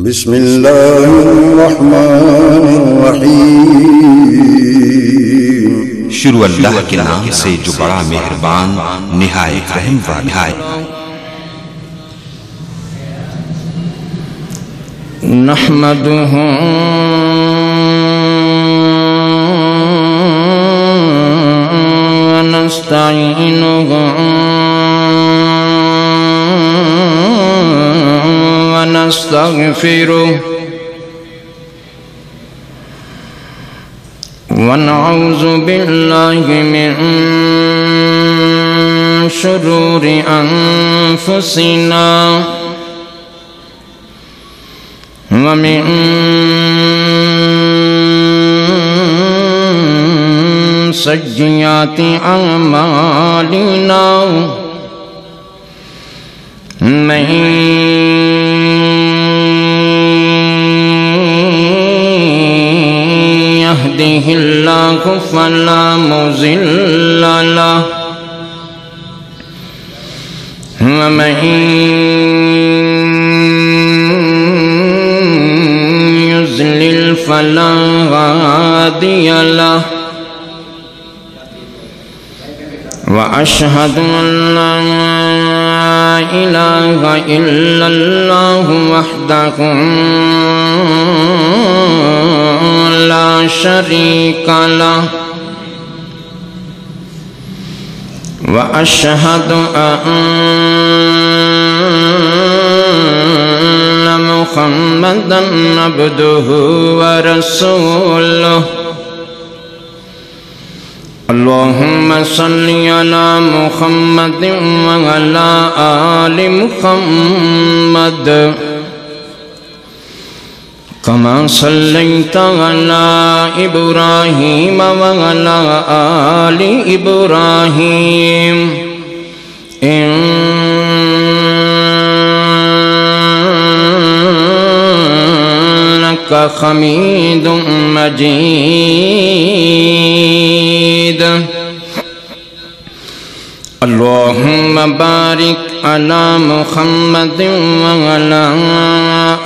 بسم اللہ الرحمن الرحیم شروع اللہ کے نام سے جو بڑا مہربان نہایت رحم والا ہے۔ نحمدہ ونستعینہ ونستغفرہ ونعوذ باللہ من شرور انفسنا ومن سیئات اعمالنا من يهده الله فلا مضل له ومن يضلل فلا هادي له وأشهد أن لا إله إلا الله وحده لا شريك له وأشهد أن محمدا عبده ورسوله اللهم صل على محمد وعلى آل محمد كما صليت على إبراهيم وعلى آل إبراهيم إنك حميد مجيد اللهم بارك على محمد وعلى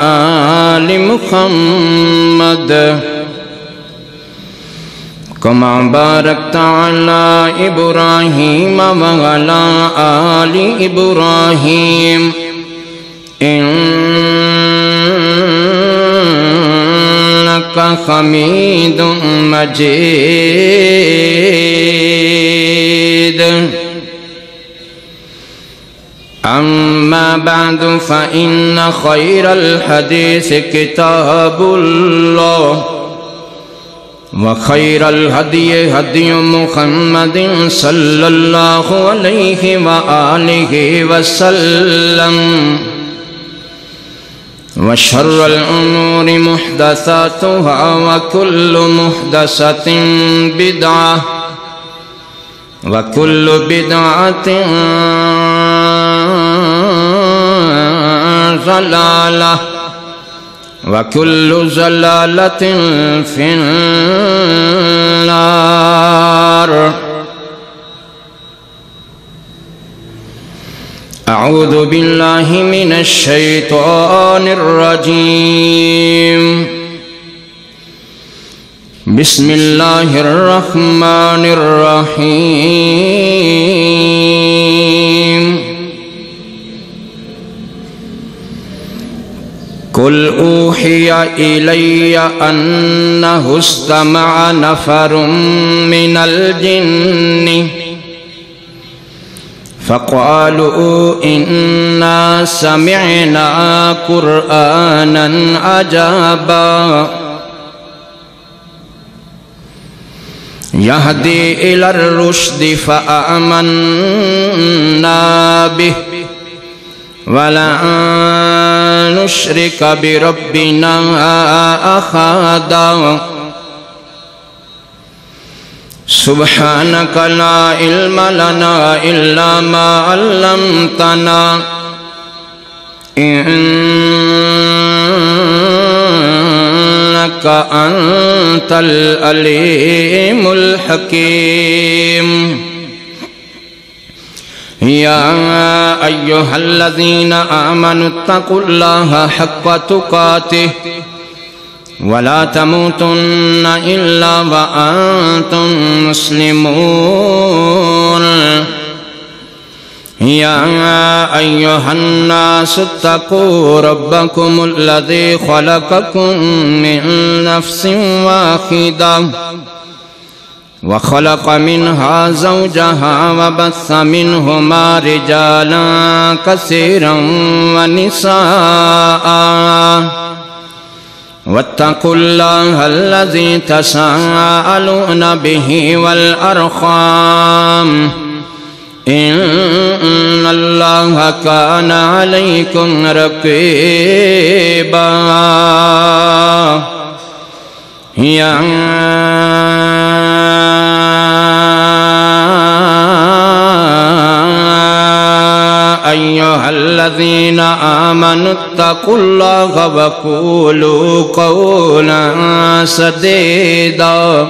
آل محمد كما باركت على إبراهيم وعلى آل إبراهيم إنك حميد مجيد أما بعد فإن خير الحديث كتاب الله وخير الهدي هدي محمد صلى الله عليه وآله وسلم وشر الأمور محدثاتها وكل محدثة بدعة وكل بدعة ضلالة وكل ضلالة في النار أعوذ بالله من الشيطان الرجيم بسم الله الرحمن الرحيم قل أوحي إلي أنه استمع نفر من الجن فقالوا إنا سمعنا قرآنا عجبا يهدي إلى الرشد فآمنا به ولا نشرك بربنا أحدا سبحانك لا علم لنا إلا ما علمتنا إنك أنت العليم الحكيم يا أيها الذين آمنوا اتقوا الله حق تقاته ولا تموتن إلا وأنتم مسلمون يا أيها الناس اتقوا ربكم الذي خلقكم من نفس واحدة وخلق منها زوجها وبث منهما رجالا كثيرا ونساء واتقوا الله الذي تساءلون به والأرحام إن الله كان عليكم رقيبا يا أيها الذين آمنوا اتقوا الله وقولوا قولا سديدا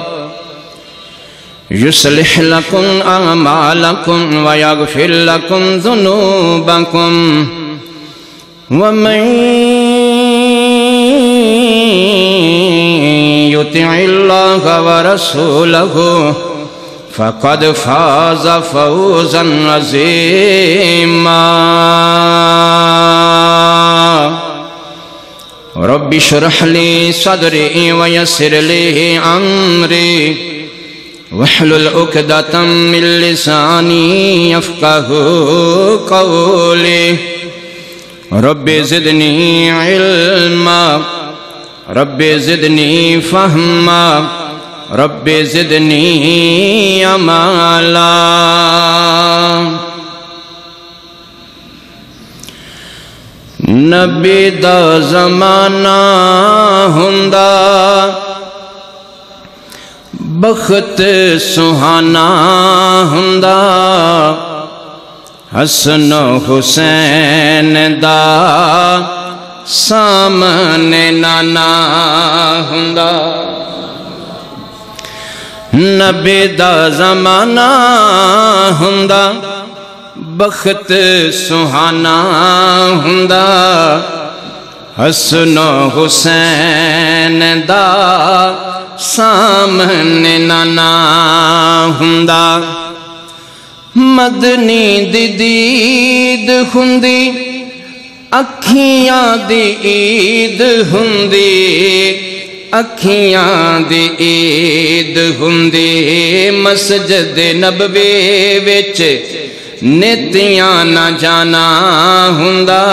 يصلح لكم أعمالكم ويغفر لكم ذنوبكم ومن يطع الله ورسوله فقد فاز فوزا عظيما رب اشرح لي صدري ويسر لي أمري واحلل عقدة من لساني يفقهوا قولي رب زدني علما رب زدني فهما رب زدني عملا نبی دا زمانہ ہوندا بخت سہانا ہوندا حسن و حسین دا سامنے نانا ہوندا نبی دا زمانہ ہوندا بخت سہانا ہوندا حسن و حسین دا سامنے نانا ہوندا مدنی دی دید ہوندی اکھیاں دی عید ہوندی اکھیاں دی عید ہوندی مسجد نبوی وچ نتیاں نہ جانا ہوندا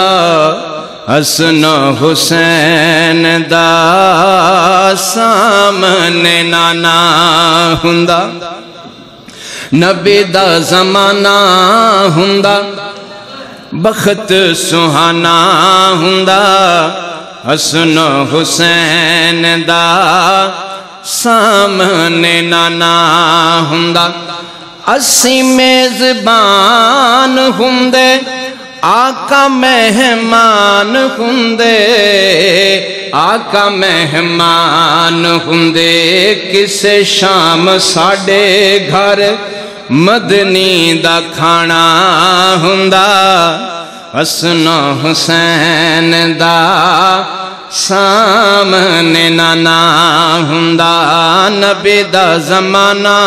حسن و حسین دا سامنے نانا ہوندا نبی دا زمانہ ہوندا بخت سہانا ہوندا حسن و حسین دا سامنے نانا ہوندا اسی میزبان ہوندے آقا مہمان ہوندے آقا مہمان ہوندے کسے شام ساڑے گھر مدنی دا کھانا ہوندا حسن و حسین دا سامنے نانا ہوندا نبی دا زمانہ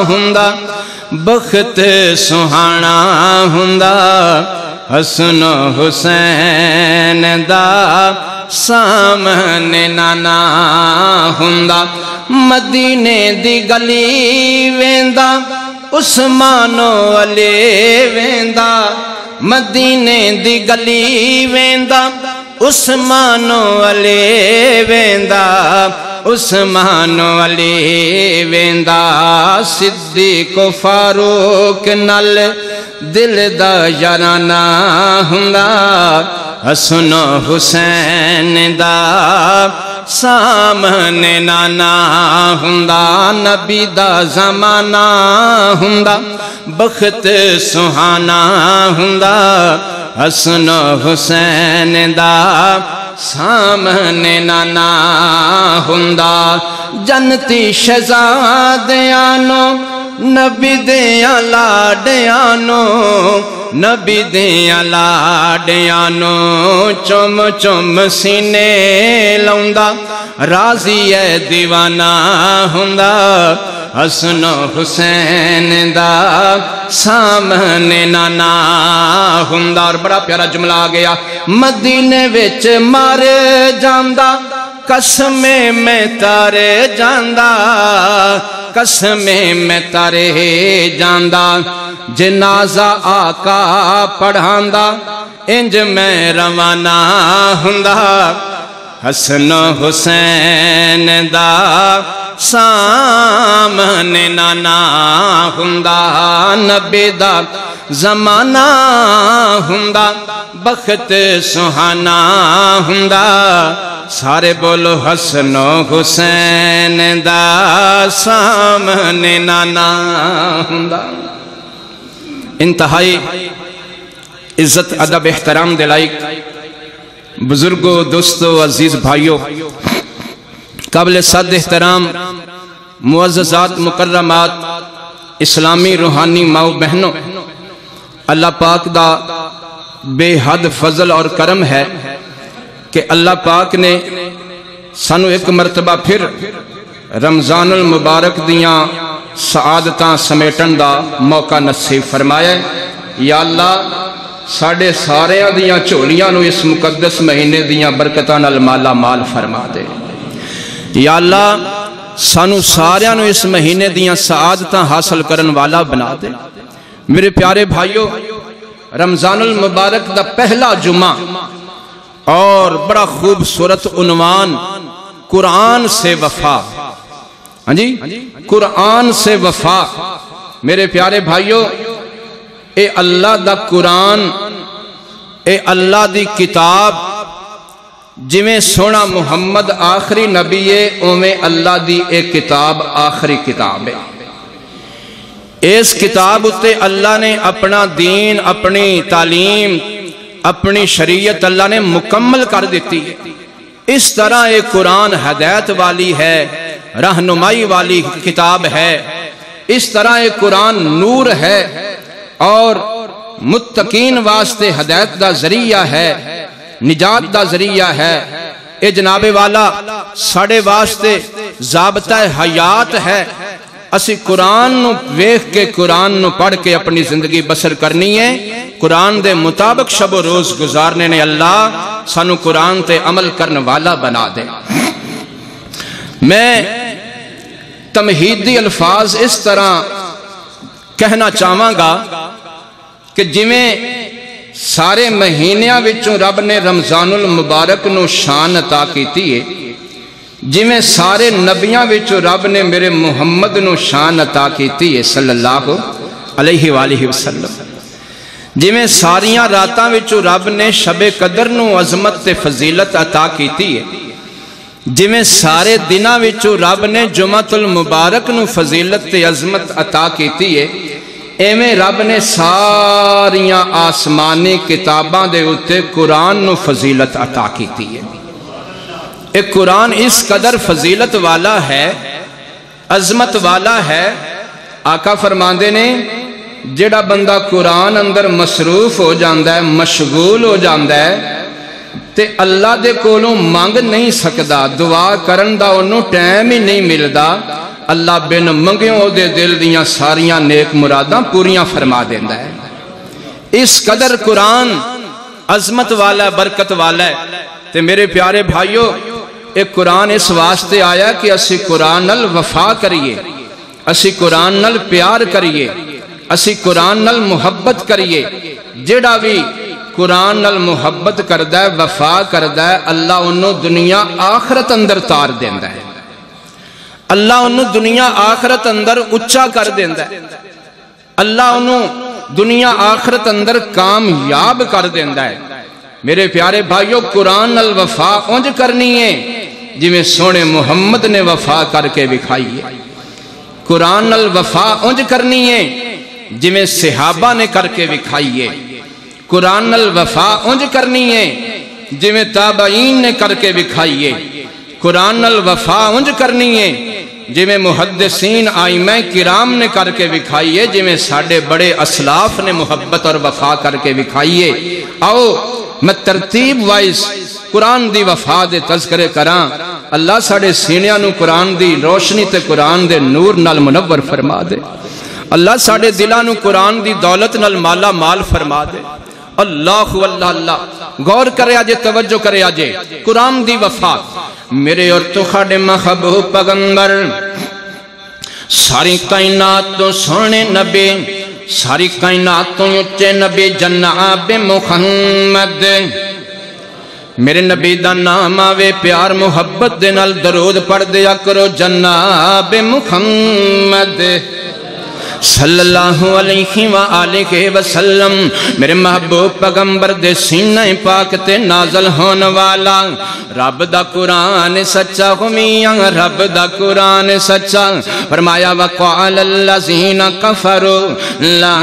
ہوندا بخت سہانا ہوندا حسن و حسین دا سامنے نانا ہوندا مدینے دی گلی ویندا عثمان و علی ویندا مدینے دی گلی ویندا عثمان و علی ویندا عثمان و علی ویندا صدیق و فاروق نال دل دا یارانہ ہوندا حسن و حسین دا سامنے نانا ہوندا نبی دا زمانہ ہوندا بخت سہانا ہوندا حسن و حسین دا سامنے نانا ہوندا جنتی شہزادیانو نبی دیاں لاڈیاں نو نبی دیاں لاڈیاں نو چم چم سینے لاؤندا راضی ہے دیوانہ ہوندا حسن و حسین دا سامنے نانا ہوندا اور بڑا پیارا جملہ آ گیا مدینے وچ مارے جاندا قسمیں میں تارے جاندا قسمیں میں تارے جاندا جنازہ آقا پڑھاندا انج میں روانہ ہوندا حسن و حسین دا سامنے نانا ہوندا نبی دا زمانہ ہوندا بخت سہانا ہوندا سارے بولو حسن و حسین دا سامنے نانا ہوندا انتہائی عزت ادب احترام دلائق بزرگوں دوستوں عزیز بھائیوں قابل صد احترام معززات مکرمات اسلامی روحانی ماؤ بہنوں اللہ پاک دا بے حد فضل اور کرم ہے کہ اللہ پاک نے سانو ایک مرتبہ پھر رمضان المبارک دیاں سعادتاں سمیٹن دا موقع نصیب فرمایا ہے یا اللہ ساڑھے ساریاں دیاں چولیاں نو اس مقدس مہینے دیاں برکتاں نال مالا مال فرما دے یا اللہ سانو ساریاں نو اس مہینے دیاں سعادتاں حاصل کرن والا بنا دے میرے پیارے بھائیوں رمضان المبارک دا پہلا جمعہ اور بڑا خوبصورت عنوان قرآن سے وفا ہاں جی قرآن سے وفا میرے پیارے بھائیوں اے اللہ دا قرآن اے اللہ دی کتاب جویں سونا محمد آخری نبی ہے اویں اللہ دی ایک کتاب آخری کتاب ہے اس کتاب اتے اللہ نے اپنا دین اپنی تعلیم اپنی شریعت اللہ نے مکمل کر دیتی ہے اس طرح ایک قرآن ہدایت والی ہے رہنمائی والی کتاب ہے اس طرح ایک قرآن نور ہے اور متقین واسطے ہدایت دا ذریعہ ہے نجات دا ذریعہ ہے اے جناب والا ساڑے واسطے ضابطہ حیات ہے اسی قرآن نو ویکھ کے قرآن نو پڑھ کے اپنی زندگی بسر کرنی ہے قرآن دے مطابق شب و روز گزارنے نے اللہ سانو قرآن تے عمل کرنے والا بنا دے میں تمہیدی الفاظ اس طرح کہنا چاہواں گا کہ جویں سارے مہینیاں وچوں رب نے رمضان المبارک نو شان عطا کیتی ہے جویں سارے نبیاں وچوں رب نے میرے محمد نو شان عطا کیتی ہے صلی اللہ علیہ وآلہ وسلم جویں ساریاں راتاں وچوں رب نے شب قدر نو عظمت تے فضیلت عطا کیتی ہے جویں سارے دناں وچوں رب نے جمعۃ المبارک نو فضیلت تے عظمت عطا کیتی ہے ایویں رب نے ساریاں آسمانی کتاباں دے اتے قرآن نو فضیلت عطا کیتی ہے ایک قرآن اس قدر فضیلت والا ہے عظمت والا ہے آقا فرماندے نے جڑا بندہ قرآن اندر مصروف ہو جاندہ ہے مشغول ہو جاندہ ہے تے اللہ دے کولوں مانگ نہیں سکدا دعا کرن دا انہوں ٹائم ہی نہیں ملدا اللہ بن منگیوں دے دل دیاں ساریاں نیک مراداں پوریاں فرما دیندہ ہے اس قدر قرآن عظمت والا برکت والا ہے تے میرے پیارے بھائیوں ایک قرآن اس واسطے آیا کہ اسی قرآن نل وفا کریے اسی قرآن نل پیار کریے اسی قرآن نل محبت کریے جڑا بھی قرآن نل محبت کردہ ہے وفا کردہ ہے اللہ انہوں دنیا آخرت اندر تار دیندہ ہے اللہ انہوں دنیا آخرت اندر اچھا کر دیندہ ہے اللہ انہوں دنیا آخرت اندر کامیاب کر دیندہ ہے میرے پیارے بھائیوں قرآن نل وفا اونج کرنی ہے جویں سونے محمد نے وفا کر کے بکھائی ہے قرآن نل وفا اونج کرنی ہے جویں صحابہ نے کر کے بکھائی ہے قرآن نل وفا اونج کرنی ہے جویں تابعین نے کر کے بکھائی ہے قرآن نل وفا اونج کرنی ہے جویں محدثین آئمہ کرام نے کر کے دکھائیے، جویں ساڈے بڑے اسلاف نے محبت اور وفا کر کے دکھائیے۔ آؤ میں ترتیب وائز قرآن دی وفا دے تذکرے کراں۔ اللہ ساڑے سینیاں نو قرآن دی روشنی تے قرآن دے نور نال منور فرما دے۔ اللہ ساڑے دلاں نو قرآن دی دولت نال مالا مال فرما دے۔ اللہ اللہ اللہ، غور کرے آجے، توجہ کرے آجے، قرآن دی وفا۔ میرے اور تو خاڑے محبوب پیغمبر، ساری کائنات تو سونے نبی، ساری کائنات تو اچے نبی جناب محمد، میرے نبی دا نام آوے پیار محبت دے نال درود پڑھ دیا کرو جناب محمد صلی اللہ علیہ وآلہ وسلم۔ میرے محبوب پیغمبر دے سینہ پاک تے نازل ہون والا رب دا قرآن سچا میاں، رب دا قرآن سچا۔ فرمایا وقال الذین کفروا لا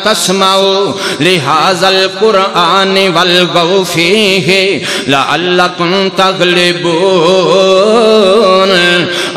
تسمعوا لهذا القرآن والغوا فيه لعلكم تغلبون۔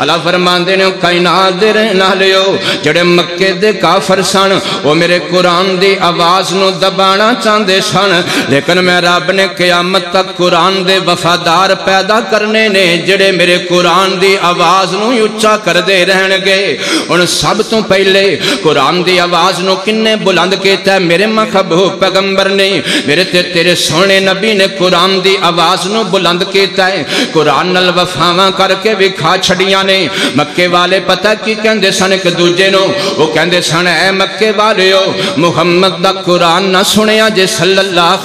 اللہ فرماندے نے کائنات دے رہن والےو جڑے مکے دے کافر سن، وہ میرے قرآن دی آواز نو دبانا چاہندے سن، لیکن میں رب نے قیامت تک قرآن دے وفادار پیدا کرنے نے جڑے میرے قرآن دی آواز نو اچا کر دے رہن گے۔ ان سب تو پہلے قرآن دی آواز نو کنے بلند کیتا ہے؟ میرے محبوب پیغمبر نے، میرے تیرے سونے نبی نے قرآن دی آواز نو بلند کیتا ہے۔ قرآن نال وفاواں کر کے وکھا چھڑیاں نے۔ مکے والے پتہ کی کہندے سن ایک دوجے نو؟ وہ کہندے سن اے مکے والیو، محمد دا قرآن نہ سنیا جے صلی اللہ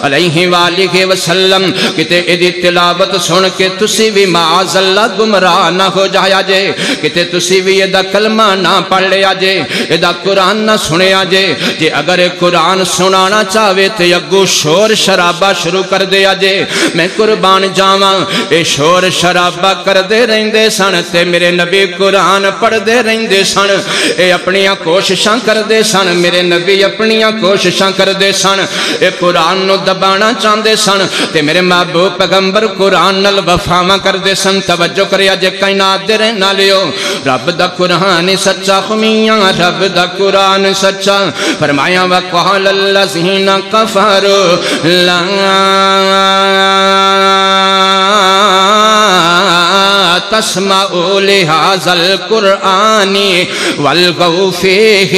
علیہ وآلہ وسلم، کتے ایدی تلاوت سن کے تسی بھی معاذ اللہ گمراہ نہ ہو جایا جے، کتے تسی بھی ایدہ کلمہ نہ پڑھ لیا جے، ایدہ قرآن نہ سنیا جے۔ جے اگر قرآن سنانا چاہوے تے اگو شور شرابہ شروع کر دیا جے، میں قربان جاواں اے شور شرابہ کر دے رہندے سن تے میرے نبی قرآن پڑھ دے رہندے سن، اے اپنیاں کوششاں کر دے سن، میرے نبی اپنیاں کوششاں کر دے سن، اے قرآن نو دبانا چاہندے سن تے میرے محبوب پیغمبر قرآن نال وفاواں کر دے سن۔ توجہ کریا جے کائنات دے رہن والےو، رب دا قرآن سچا میاں، رب دا قرآن سچا۔ فرمایا وقال الذین کفروا لا تسمعوا لهذا القرآن والغوا فيه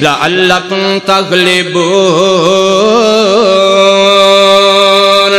لعلكم تغلبون۔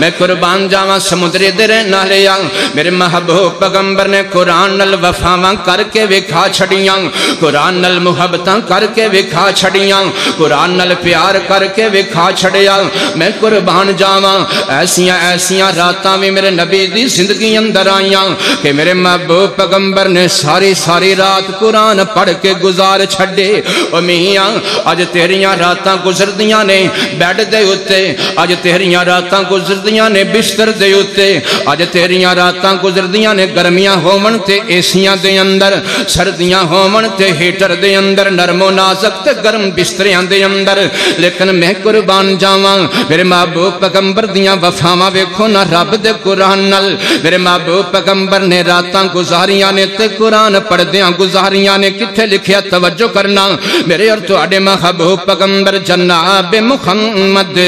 میں قربان جاواں سمندری دے رہن والےاں، میرے محبوب پیغمبر نے قرآن نال وفاواں کر کے وکھا چھڑیاں، قرآن نال محبتاں کر کے وکھا چھڑیاں، قرآن نال پیار کر کے وکھا چھڑیا۔ میں قربان جاواں ایسیاں ایسیاں راتاں بھی میرے نبی دی زندگی اندر آئیاں کہ میرے محبوب پیغمبر نے ساری ساری رات قرآن پڑھ کے گزار چھڑے۔ او میاں اج تیریاں راتاں گزردیاں نے بیڈ دے اتے، اج تیریاں راتاں گزردیاں نے بستر دے اتے، اج تیریاں راتاں گزردیاں نے گرمیاں ہومن تے ایسیاں دے اندر، سردیاں ہومن تے ہیٹر دے اندر، نرم و نازک تے گرم بستریاں دے اندر۔ لیکن میں قربان جاواں میرے محبوب پیغمبر دیاں وفاواں ویکھو نا رب دے قرآن نال۔ میرے محبوب پیغمبر نے راتاں گزاریاں نے تے قرآن پڑھدیاں گزاریاں نے، کتھے لکھیا توجہ کرنا میرے اور تواڈے محبوب پیغمبر جناب محمد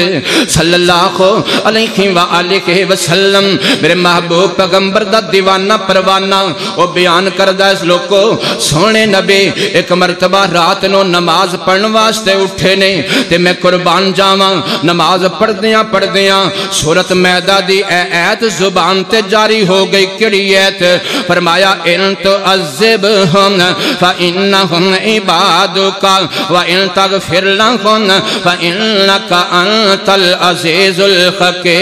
صلی اللہ علیہ وآلہ وسلم۔ میرے محبوب پیغمبر دا دیوانہ پروانہ وہ بیان کردہ اس لوگو، سونے نبی ایک مرتبہ رات نو نماز پڑھن واسطے اٹھے نے تے میں قربان جاواں نماز پڑھ دیاں سورت میدہ دی ایت زبان تے جاری ہو گئی۔ کڑی ایت؟ فرمایا ان تعذبہم فإنہم عبادک وإن تغفر لہم فإنک انت العزیز الحکیم۔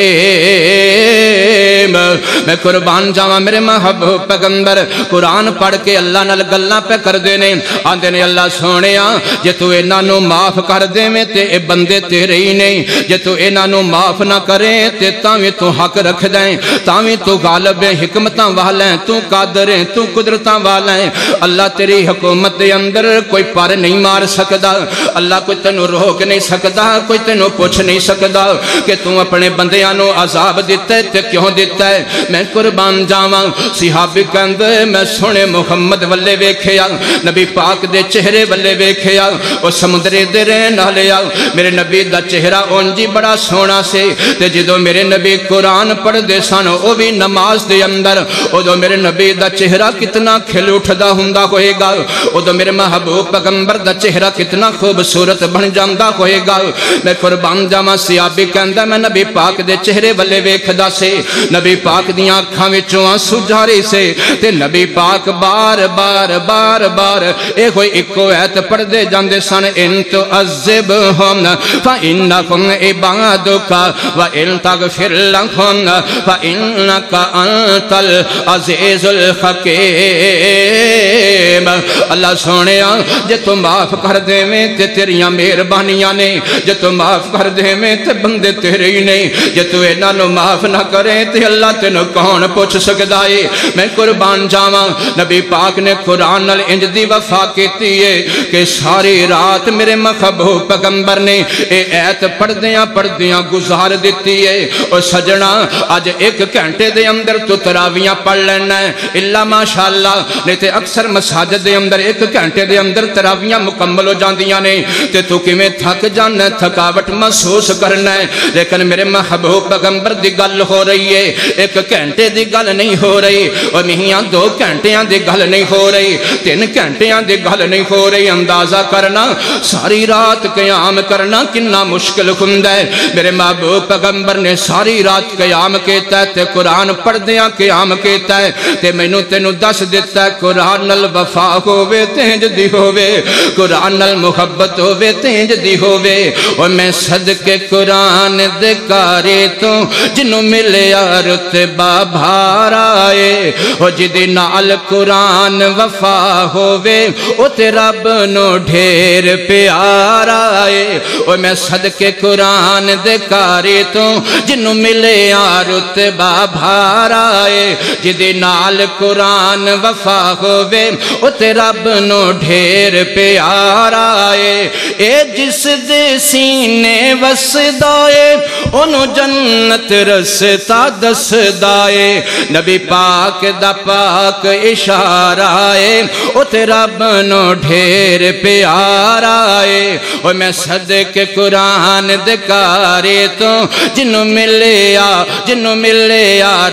میں قربان جاواں میرے محبوب پیغمبر قرآن پڑھ کے اللہ نال گلاں پہ کر دینے آندے نے اللہ سونیا جے تو انہاں نو معاف کر دے میں تے اے بندے تیرے ہی نہیں جے تو انہاں نو معاف نہ کرے تے تاویں تو حق رکھ دیں تاویں تو غالب ہے حکمتاں والا ہے تو قادر ہے تو قدرتاں والا ہے اللہ تیری حکومت دے اندر کوئی پر نہیں مار سکدا اللہ کوئی تینوں روک نہیں سکدا کوئی تینوں پوچھ نہیں سکدا کہ تو اپنے بندیاں نو عذاب دیتا ہے تے کیوں دیتا ہے میں قربان جاواں صحابی کہندے میں سونے محمد والے ویکھیا نبی پاک دے چہرے والے ویکھیا او سمندرے دے رہن والے میرے نبی دا چہرہ اونجی بڑا سونا سے تے جدوں میرے نبی قرآن پڑھ دے سن او بھی نماز دے اندر او جو میرے نبی دا چہرہ کتنا کھل اٹھدا ہوندا ہوئے گا او جو میرے محبوب پیغمبر دا چہرہ کتنا خوبصورت بن جاندا ہوئے گا میں قربان جاواں صحابی کہندا میں نبی پاک دے چہرے والے ویکھدا سے نبی پاک دیاں اکھاں وچوں آنسو جاری سے تے نبی پاک بار بار بار بار اے کوئی اکو ایت پڑھ دے جاندے سن ان تعذبہم فإنہم عبادک وإن تغفر لہم فإنک انت العزیز الحکیم اللہ سونیا جے تو معاف کر دے میں تے تیریاں مہربانیاں نے جے تو معاف کر دے میں تے بندے تیرے ہی نہیں جے تو انہاں نو معاف نہ کرے تے اللہ تینوں کون پوچھ سکدا ہے میں قربان جاواں نبی پاک نے قرآن نال انج دی وفا کیتی ہے کہ ساری رات میرے محبوب پیغمبر نے اے ایت پڑھدیاں گزار دیتی ہے اور سجنا آج ایک گھنٹے دے اندر تو تراویاں پڑھ لینا ہے اللہ ماشاءاللہ نہیں تے اکثر مساجد دے اندر ایک گھنٹے دے اندر تراویاں مکمل ہو جاندیاں نے تے تو کیویں تھک جانا تھکاوٹ محسوس کرنا ہے لیکن میرے محبوب پیغمبر دی گل ہو رہی ہے ایک گھنٹے دی گل نہیں ہو رہی اور میاں 2 گھنٹیاں دی گل نہیں ہو رہی 3 گھنٹیاں دی گل نہیں ہو رہی اندازہ کرنا ساری رات قیام کرنا کنا مشکل ہوندا ہے میرے محبوب پیغمبر نے ساری رات قیام کیتا ہے تے قرآن پڑھ دیاں قیام کیتا ہے تے مینوں تینوں دس دیتا ہے قرآن نال وفا ہووے تے انج دی ہووے قرآن نال محبت ہووے تے انج دی ہووے اور میں صدقے قرآن دے کارے تو جنوں ملیا رتبہ بھارائے او جدی نال قرآن وفا ہووے او تے رب نو ڈھیر پیارا ہے او میں صدقے قرآن دے کارے تو جنوں ملیا رتبہ بھارائے جدی نال قرآن وفا ہووے او تے رب نو ڈھیر پیارا ہے اے جس دے سینے وسدا ہے اونوں جنت رستا دسدا ہے نبی پاک دا پاک اشارہ ہے او تے رب نو ڈھیر پیارا ہے او میں صدقے قرآن دے کارے تو جنوں ملیا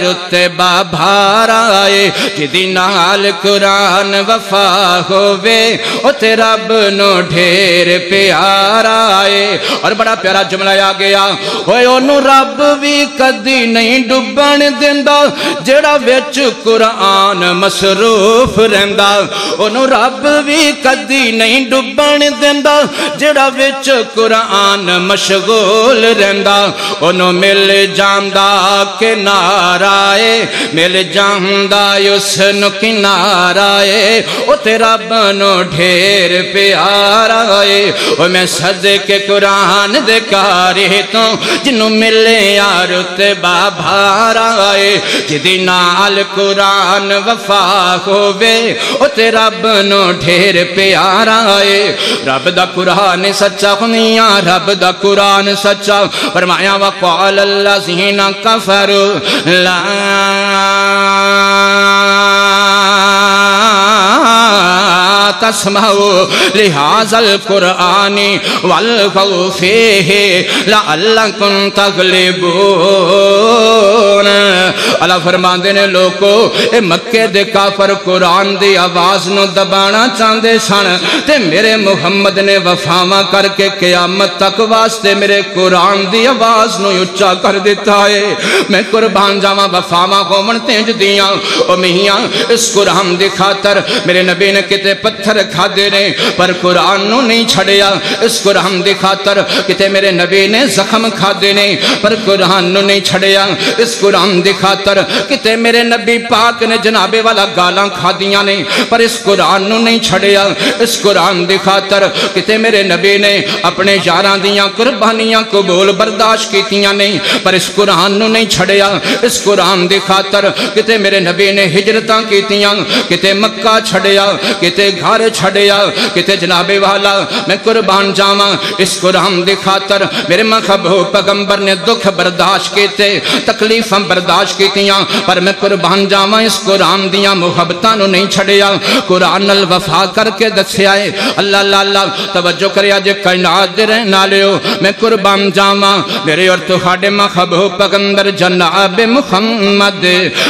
رتبہ بھارا ہے جدی نال قرآن وفا ہووے او تے رب نو ڈھیر پیارا ہے اور بڑا پیارا جملہ آ گیا اوے اونوں رب بھی کدی نہیں ڈبن دیندا جڑا وچ قرآن مصروف رہندا اونوں رب بھی کدی نہیں ڈبن دیندا جڑا وچ قرآن مشغول رہندا اونوں مل جاندا کنارہ ہے مل جاندا اس نو کنارہ ہے او تے رب نو ڈھیر پیارا ہے او میں صدقے قرآن دے کارے تو جنوں ملیا رتبہ بھارا ہے جدی نال قرآن وفا ہووے او تے رب نو ڈھیر پیارا ہے رب دا قرآن سچا ہنیاں رب دا قرآن سچا فرمایا وقال الذین کفروا لا تسمعوا لهذا القرآن والغوا فيه لعلكم تغلبون اللہ فرماندے نے لوگو اے مکے دے کافر قرآن دی آواز نو دبانا چاندے سن تے میرے محمد نے وفاواں کر کے قیامت تک واسطے میرے قرآن دی آواز نو اچھا کر دیتا ہے میں قربان جاواں وفاواں ہون تینج دیاں او میاں اس قرآن دی خاطر میرے نبی نے کتے پتھر کھا دے رہے پر قرآن نو نہیں چھڑیا اس قرآن دی خاطر کتے میرے نبی نے زخم کھا دے رہے پر قرآن نو نہیں چھڑیا اس قرآن دی خاطر خاطر کتے میرے نبی پاک نے جنابے والا گالاں کھادیاں نے پر اس قرآن نو نہیں چھڑیا اس قرآن دی خاطر کتے میرے نبی نے اپنے یاراں دیاں قربانیاں قبول برداشت کیتیاں نہیں پر اس قرآن نو نہیں چھڑیا اس قرآن دی خاطر کتے میرے نبی نے ہجرتاں کیتیاں کتے مکہ چھڑیا کتے گھر چھڑیا کتے جناب والا میں قربان جاواں اس قرآن دی خاطر میرے محبوب پیغمبر نے دکھ برداشت کیتے تکلیفاں برداشت کیتیاں پر میں قربان جاواں اس قرآن دیاں محبتاں نو نہیں چھڑیا قرآن نال وفا کر کے دسیا ہے اللہ اللہ اللہ توجہ کریا جے کائنات دے رہن والےو میں قربان جاواں میرے اور تہاڈے محبوب پیغمبر جناب محمد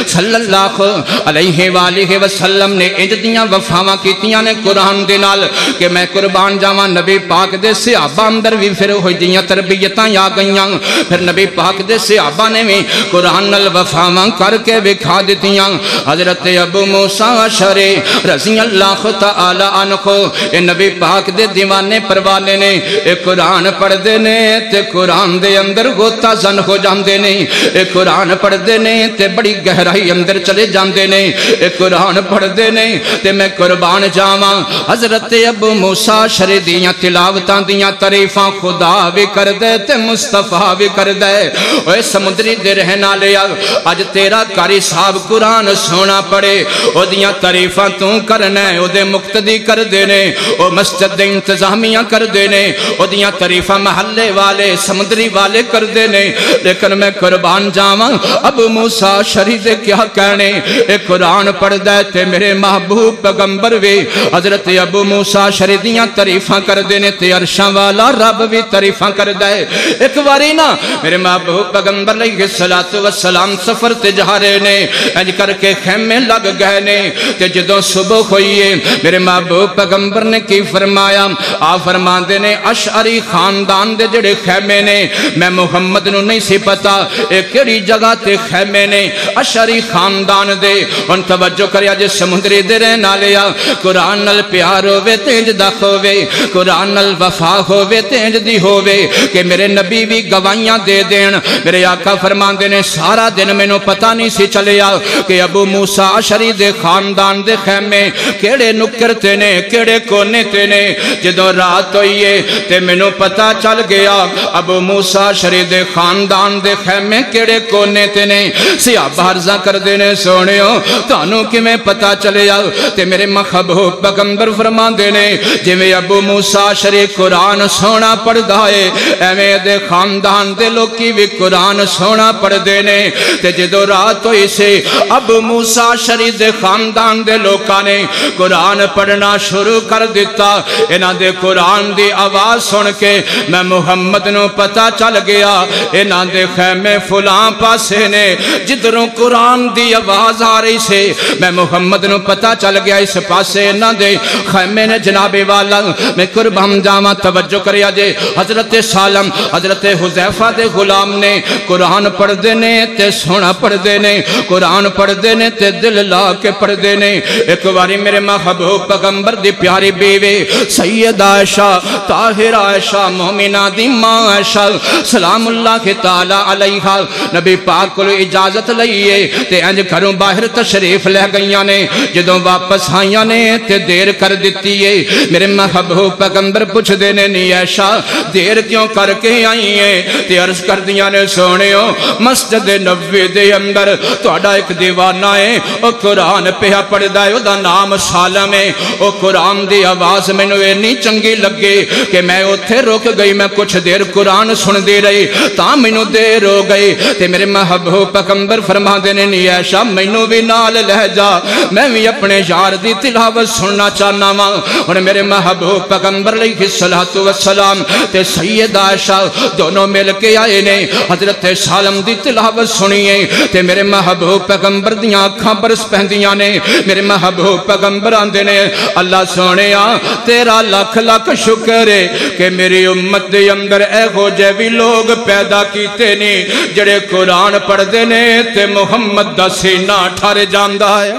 صلی اللہ علیہ وآلہ وسلم نے انج دیاں وفاواں کیتیاں نے قرآن دے نال کہ میں قربان جاواں نبی پاک دے صحابہ اندر بھی پھر ہوئی دیاں تربیتاں آ گئیاں پھر نبی پاک دے صحابہ نے بھی قرآن نال وفاواں کر کے وکھا دتیاں حضرت ابو موسیٰ اشعری رضی اللہ تعالی عنہ اے نبی پاک دے دیوانے پروانے نے اے قرآن پڑھ دے نے تے قرآن دے اندر غوطہ زن ہو جاندے نے اے قرآن پڑھ دے نے تے بڑی گہرائی اندر چلے جاندے نے اے قرآن پڑھ دے نے تے میں قربان جاواں حضرت ابو موسیٰ اشعری دیاں تلاوتاں دیاں تعریفاں خدا بھی کر دے تے مصطفیٰ بھی کر دے اوے سمندری دے رہنا لیا اج تیرا کاری صاحب قرآن سونا پڑے او دیاں تعریفاں تو کرنا ہے او دے مقتدی کر دینے او مسجد دے انتظامیہ کر دینے او دیاں تعریفاں محلے والے سمندری والے کر دینے لیکن میں قربان جاواں ابو موسیٰ اشعری دے کیا کہنے اے قرآن پڑھ دے تے میرے محبوب پیغمبر بھی حضرت ابو موسیٰ اشعری دیاں تعریفاں کر دینے تے عرشاں والا رب بھی تعریفاں کر دے ایک واری نا میرے محبوب پیغمبر علیہ السلام سفر تے جا رہے نے انج کر کے خیمے لگ گئے نے تے جدوں صبح ہوئیے میرے محبوب پیغمبر نے کی فرمایا آ فرمان دے نے اشعری خاندان دے جڑے خیمے نے میں محمد نو نہیں سی پتا ایک کیڑی جگہ تے خیمے نے اشعری خاندان دے ان توجہ کریا جے سمندری دے رہنا لیا قرآن نال پیار ہووے تینج دا ہووے قرآن نال وفا ہووے تینج دی ہووے کہ میرے نبی بھی گواہیاں دے دین میرے آقا فرمان دے نے سارا دن میں نو پتہ نہیں سی چلیا کہ ابو موسیٰ اشعری دے خاندان دے خیمے کیڑے نکر تے نے کیڑے کونے تے نے جدوں رات ہوئیے تے میں نو پتہ چل گیا ابو موسیٰ اشعری دے خاندان دے خیمے کیڑے کونے تے نے صحابہ عرضہ کر دینے سونیو تانوں کی میں پتہ چلیا تے میرے محبوب پیغمبر فرمان دینے جی میں ابو موسیٰ اشعری قرآن سونا پڑھ دائے ایویں دے خاندان دے لوگ کی بھی قرآن سونا پڑھ دینے تے جدو رات ہوئی سے ابو موسیٰ اشعری دے خاندان دے لوکاں نے قرآن پڑھنا شروع کر دیتا انہاں دے قرآن دی آواز سن کے میں محمد نو پتہ چل گیا انہاں دے خیمے فلان پاسے نے جدروں قرآن دی آواز آ رہی سے میں محمد نو پتہ چل گیا اس پاسے انہاں دے خیمے نے جناب والا میں قربان جاواں توجہ کریا جے حضرت سالم حضرت حذیفہ دے غلام نے قرآن پڑھ دینے تے سونا پڑھ دینے قرآن پڑھ دینے تے دل لا کے پڑھ دینے ایک واری میرے محبوب پیغمبر دی پیاری بیوی سید عائشہ طاہر عائشہ مومنہ دی ماں عائشہ سلام اللہ تعالی علیہ نبی پاک کو اجازت لئیے تے انج گھروں باہر تشریف لے گئیاں نے جدوں واپس آئیاں نے تے دیر کر دیتی ہے میرے محبوب پیغمبر پوچھ دینے نہیں عائشہ دیر کیوں کر کے آئی ہیں تے عرض کر دیاں نے سونیو مسجد نبوی دے اندر توڑا ایک دیوانہ ہے او قرآن پہ پڑھ دائے او دا نام سالم ہے او قرآن دی آواز میں نوے نہیں چنگی لگے کہ میں اتھے روک گئی میں کچھ دیر قرآن سن دے رہی تاں میں نو دیر ہو گئی تے میرے محبوب پیغمبر فرما دینے نہیں عائشہ میں نو بھی نال لہ جا میں بھی اپنے یار دی تلاوت سننا چاہنا ماں اور میرے محبوب پیغمبر علیہ السلام تے سید عائشہ دونوں مل کے آئے نے حضرت سالم دی تلاوت سنیے تے میرے محبوب پیغمبر دیاں آنکھاں برس پہندیاں نے میرے محبوب پیغمبر آندے نے اللہ سونیا تیرا لکھ لکھ شکر ہے کہ میری امت دے اندر اے ہو جے بھی لوگ پیدا کیتے نہیں جڑے قرآن پڑھ دے نے تے محمد دا سینہ ٹھار جاندہ ہے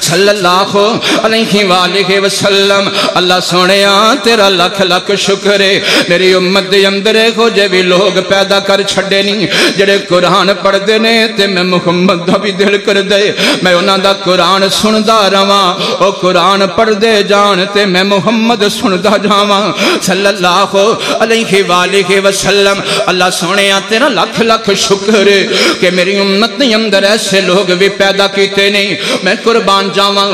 صلی اللہ علیہ وآلہ وسلم۔ اللہ سونیا تیرا لکھ لکھ شکر ہے، میری امت دے اندر ہو جے بھی لوگ پیدا کر چھڑے نہیں جڑے قرآن پڑھ دے نے تے میں محمد دا بھی دل کر دے میں انہاں دا قرآن سندا رواں، او قرآن پڑھ دے جان تے میں محمد سندا جاواں صلی اللہ علیہ وآلہ وسلم۔ اللہ سونیا تیرا لکھ لکھ شکر ہے کہ میری امت دے اندر ایسے لوگ بھی پیدا کیتے نہیں، میں قربان جاواں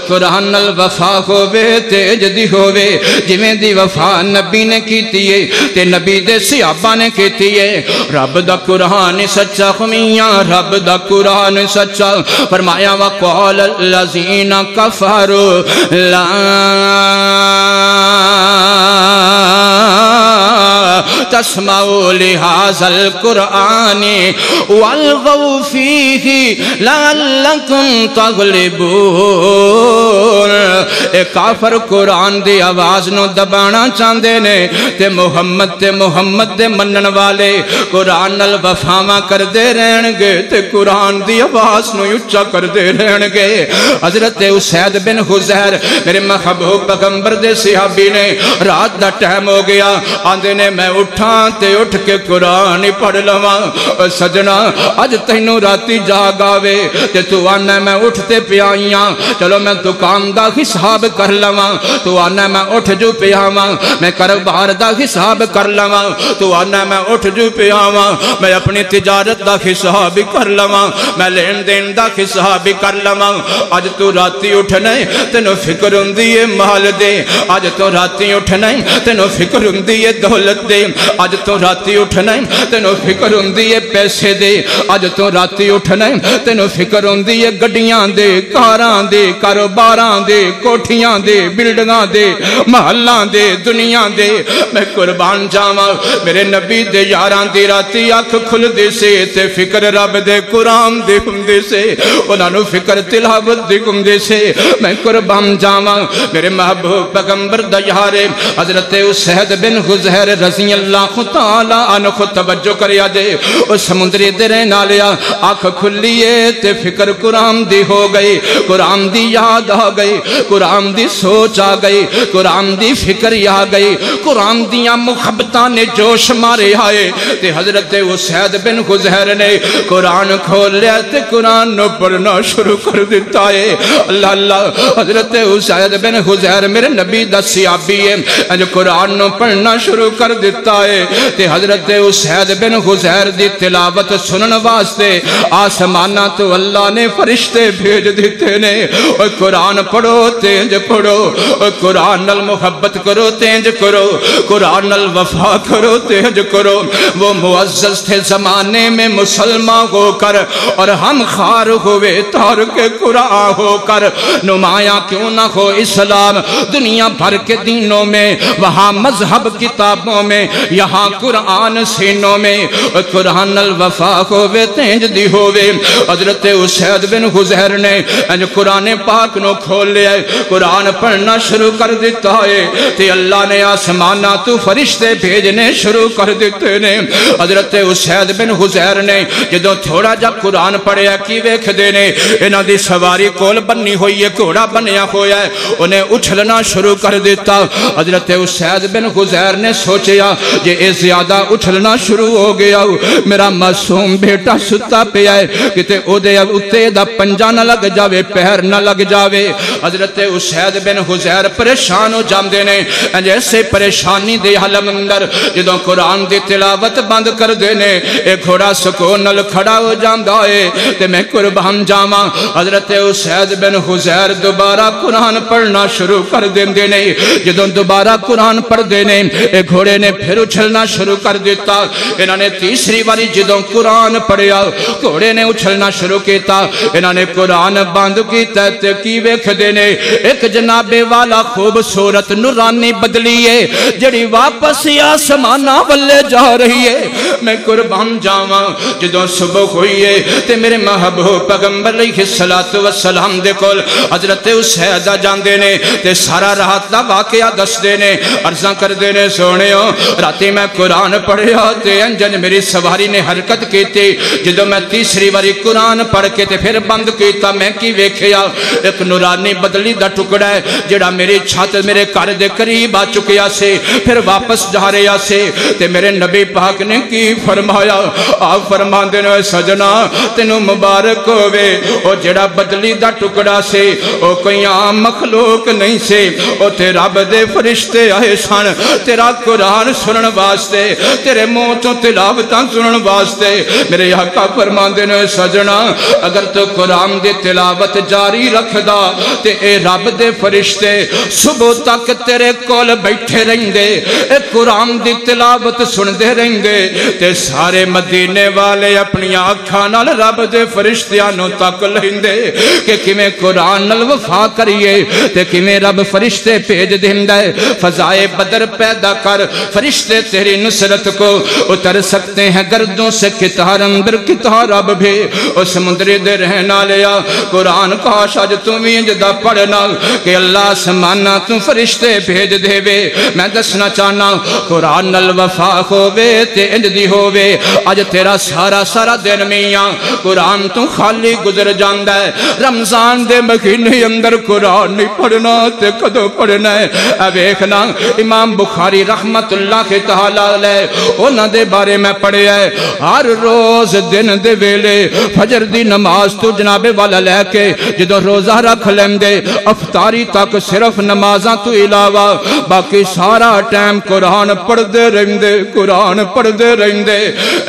قرآن نال وفا ہووے تے جدی ہووے جویں دی وفا نبی نے کیتی ہے تے نبی دے صحابہ نے کیتی ہے۔ رب دا قرآن سچا خمیاں، رب دا قرآن سچا، فرمایا وقال الذین کفروا لا تسمعوا لهذا القرآن والغوا فيه لعلكم تغلبون۔ اے کافر قرآن دی آواز نو دبانا چاندے نے تے محمد دے منن والے قرآن نال وفاواں کر دے رہن گے تے قرآن دی آواز نو اچا کر دے رہن گے۔ حضرت اسید بن حضیر میرے محبوب پیغمبر دے صحابی نے رات دا ٹائم ہو گیا آندے نے میں اٹھاں تے اٹھ کے قرآن پڑھ لواں۔ سجنا اج تینوں راتی جاگ آوے تے تو آنا میں اٹھتے پیائیاں چلو میں دکان دا حساب کر لواں، تو آنا میں اٹھ جو پیاواں، میں کاروبار دا حساب کر لواں، تو آنا میں اٹھ جو پیاواں، میں اپنی تجارت دا حساب کر لواں، میں لین دین دا حساب کر لواں۔ اج تو راتی اٹھنا تینوں فکر ہوندی ہے مال دے، اج تو راتی اٹھنا تینوں فکر ہوندی ہے دولت دے، اج تو راتی اٹھنا تینوں فکر ہوندی ہے پیسے دے، اج تو راتی اٹھنا تینوں فکر ہوندی ہے گڈیاں دے، کاراں دے، کاروباراں دے، کوٹھیاں دے، بلڈنگاں دے، محلاں دے، دنیا دے۔ میں قربان جاواں میرے نبی دے یاراں دی راتی اکھ کھل دے سے تے فکر رب دے قرآن دے ہندے سے، انہاں نو فکر تلاوت دے ہندے سے۔ میں قربان جاواں میرے محبوب پیغمبر دا یارے حضرت اسید بن حضیر رضی اللہ تعالی عنہ توجہ کریا دے، اس سمندری درے نالیا آنکھ کھلیے تے فکر قرآن دی ہو گئی، قرآن دی یاد آ گئی، قرآن دی سوچ آ گئی، قرآن دی فکر آ گئی، قرآن دیاں محبتاں نے جوش مارے آئے تے حضرت اسید بن حضیر نے قرآن کھول لیا تے قرآن نو پڑھنا شروع کر دیتا ہے۔ اللہ اللہ حضرت اسید بن حضیر میرے نبی دا صحابی ہے، جو قرآن نو پڑھنا شروع کر دیتا ہے تے حضرت اسید بن حضیر دی تلاوت سنن واسطے آسمانہ تو اللہ نے فرشتے بھیج دیتے نے، اور قرآن پڑھو تینج پڑھو، اور قرآن نال محبت کرو تینج کرو، قرآن نال وفا کرو تینج کرو۔ وہ معزز تھے زمانے میں مسلمان ہو کر اور ہم خار ہوئے تارک قرآن ہو کر، نمایاں کیوں نہ ہو اسلام دنیا بھر کے دینوں میں، وہاں مذہب کتابوں میں، یہاں قرآن سینوں میں، قرآن نال وفا ہوئے تینج دی ہوئے۔ حضرت اسید بن حضیر نے قرآن پاک نو کھول لیا، قرآن پڑھنا شروع کر دیتا ہے تے اللہ نے آسمانہ تو فرشتے بھیجنے شروع کر دیتے نے۔ حضرت اسید بن حضیر نے جدوں تھوڑا جا قرآن پڑھیا کی ویکھ دینے انہاں دی سواری کول بنی ہوئی ہے، گھوڑا بنیا ہویا ہے، انہیں اچھلنا شروع کر دیتا۔ حضرت اسید بن حضیر نے سوچیا یہ اے زیادہ اچھلنا شروع ہو گیا، میرا معصوم بیٹا ستا پہ آئے کتے او دے اتے دا پنجا نہ لگ جاوے، پہر نہ لگ جاوے۔ حضرت اسید بن حضیر پریشان ہو جاندے نے، جیسے پریشانی دے حلم اندر جدوں قرآن دی تلاوت بند کر دینے اے گھوڑا سکون نل کھڑا ہو جاندہ ہے تے میں قربان جاواں۔ حضرت اسید بن حضیر دوبارہ قرآن پڑھنا شروع کر دیندے نے، جدوں دوبارہ قرآن پڑھ دینے اے گھوڑے نے پھر اچھلنا شروع کر دیتا۔ انہوں نے تیسری باری جدوں قرآن پڑھیا گھوڑے نے اچھلنا شروع کیتا، انہوں نے قرآن بند کیتا تے کی ویکھ دینے ایک جناب والا خوبصورت نورانی بدلی ہے جڑی واپس آسمانہ والے جا رہی ہے۔ میں قربان جاواں جدوں صبح ہوئی ہے تے میرے محبوب پیغمبر علیہ السلام دے کول حضرت اسید جاندے نے تے سارا رات دا واقعہ دس دینے، عرضاں کر دینے سونےو رات راتی میں قرآن پڑھیا تے انجن میری سواری نے حرکت کیتی جدو میں تیسری باری قرآن پڑھ کے تے پھر بند کیتا میں کی ویکھیا ایک نورانی بدلی دا ٹکڑا ہے جڑا میری چھت میرے گھر دے قریب آ چکیا سے پھر واپس جا رہا سے تے میرے نبی پاک نے کی فرمایا آپ فرماندے نے سجنا تینوں مبارک ہوئے او جڑا بدلی دا ٹکڑا سے او کوئی عام مخلوق نہیں سے او تے رب دے فرشتے آئے سن تیرا قرآن سنن واسطے تیرے منہ تو تلاوتاں سنن واسطے میرے آقا فرماندے نے سجنا اگر تو قرآن دی تلاوت جاری رکھدا تے اے رب دے فرشتے صبح تک تیرے کول بیٹھے رہندے اے قرآن دی تلاوت سندے رہندے تے سارے مدینے والے اپنی آنکھاں نال رب دے فرشتیاں نو تک لیندے کہ کیویں قرآن نال وفا کریے تے کیویں رب فرشتے بھیج دیندا ہے فضائے بدر پیدا کر فرشتے تیری نصرت کو اتر سکتے ہیں گردوں سے کتار اندر کتار رب بھی اس سمندری دے رہنا لیا قرآن کاش آج تم بھی انجدہ پڑھنا کہ اللہ سمانا تم فرشتے بھیج دے وے میں دسنا چاہنا قرآن نال وفا ہووے تے انجدی ہووے آج تیرا سارا دن میاں قرآن تو خالی گزر جاندہ ہے رمضان دے مہینے اندر قرآن نہیں پڑھنا تے کدو پڑھنا ہے اب ایکنا امام بخاری رحمت اللہ کے تعالیٰ لے انہاں دے بارے میں پڑھے ہے ہر روز دن دے ویلے فجر دی نماز تو جناب والا لے کے جدو روزہ رکھ لیندے افطاری تک صرف نمازاں تو علاوہ باقی سارا ٹائم قرآن پڑھ دے رہندے قرآن پڑھ دے رہندے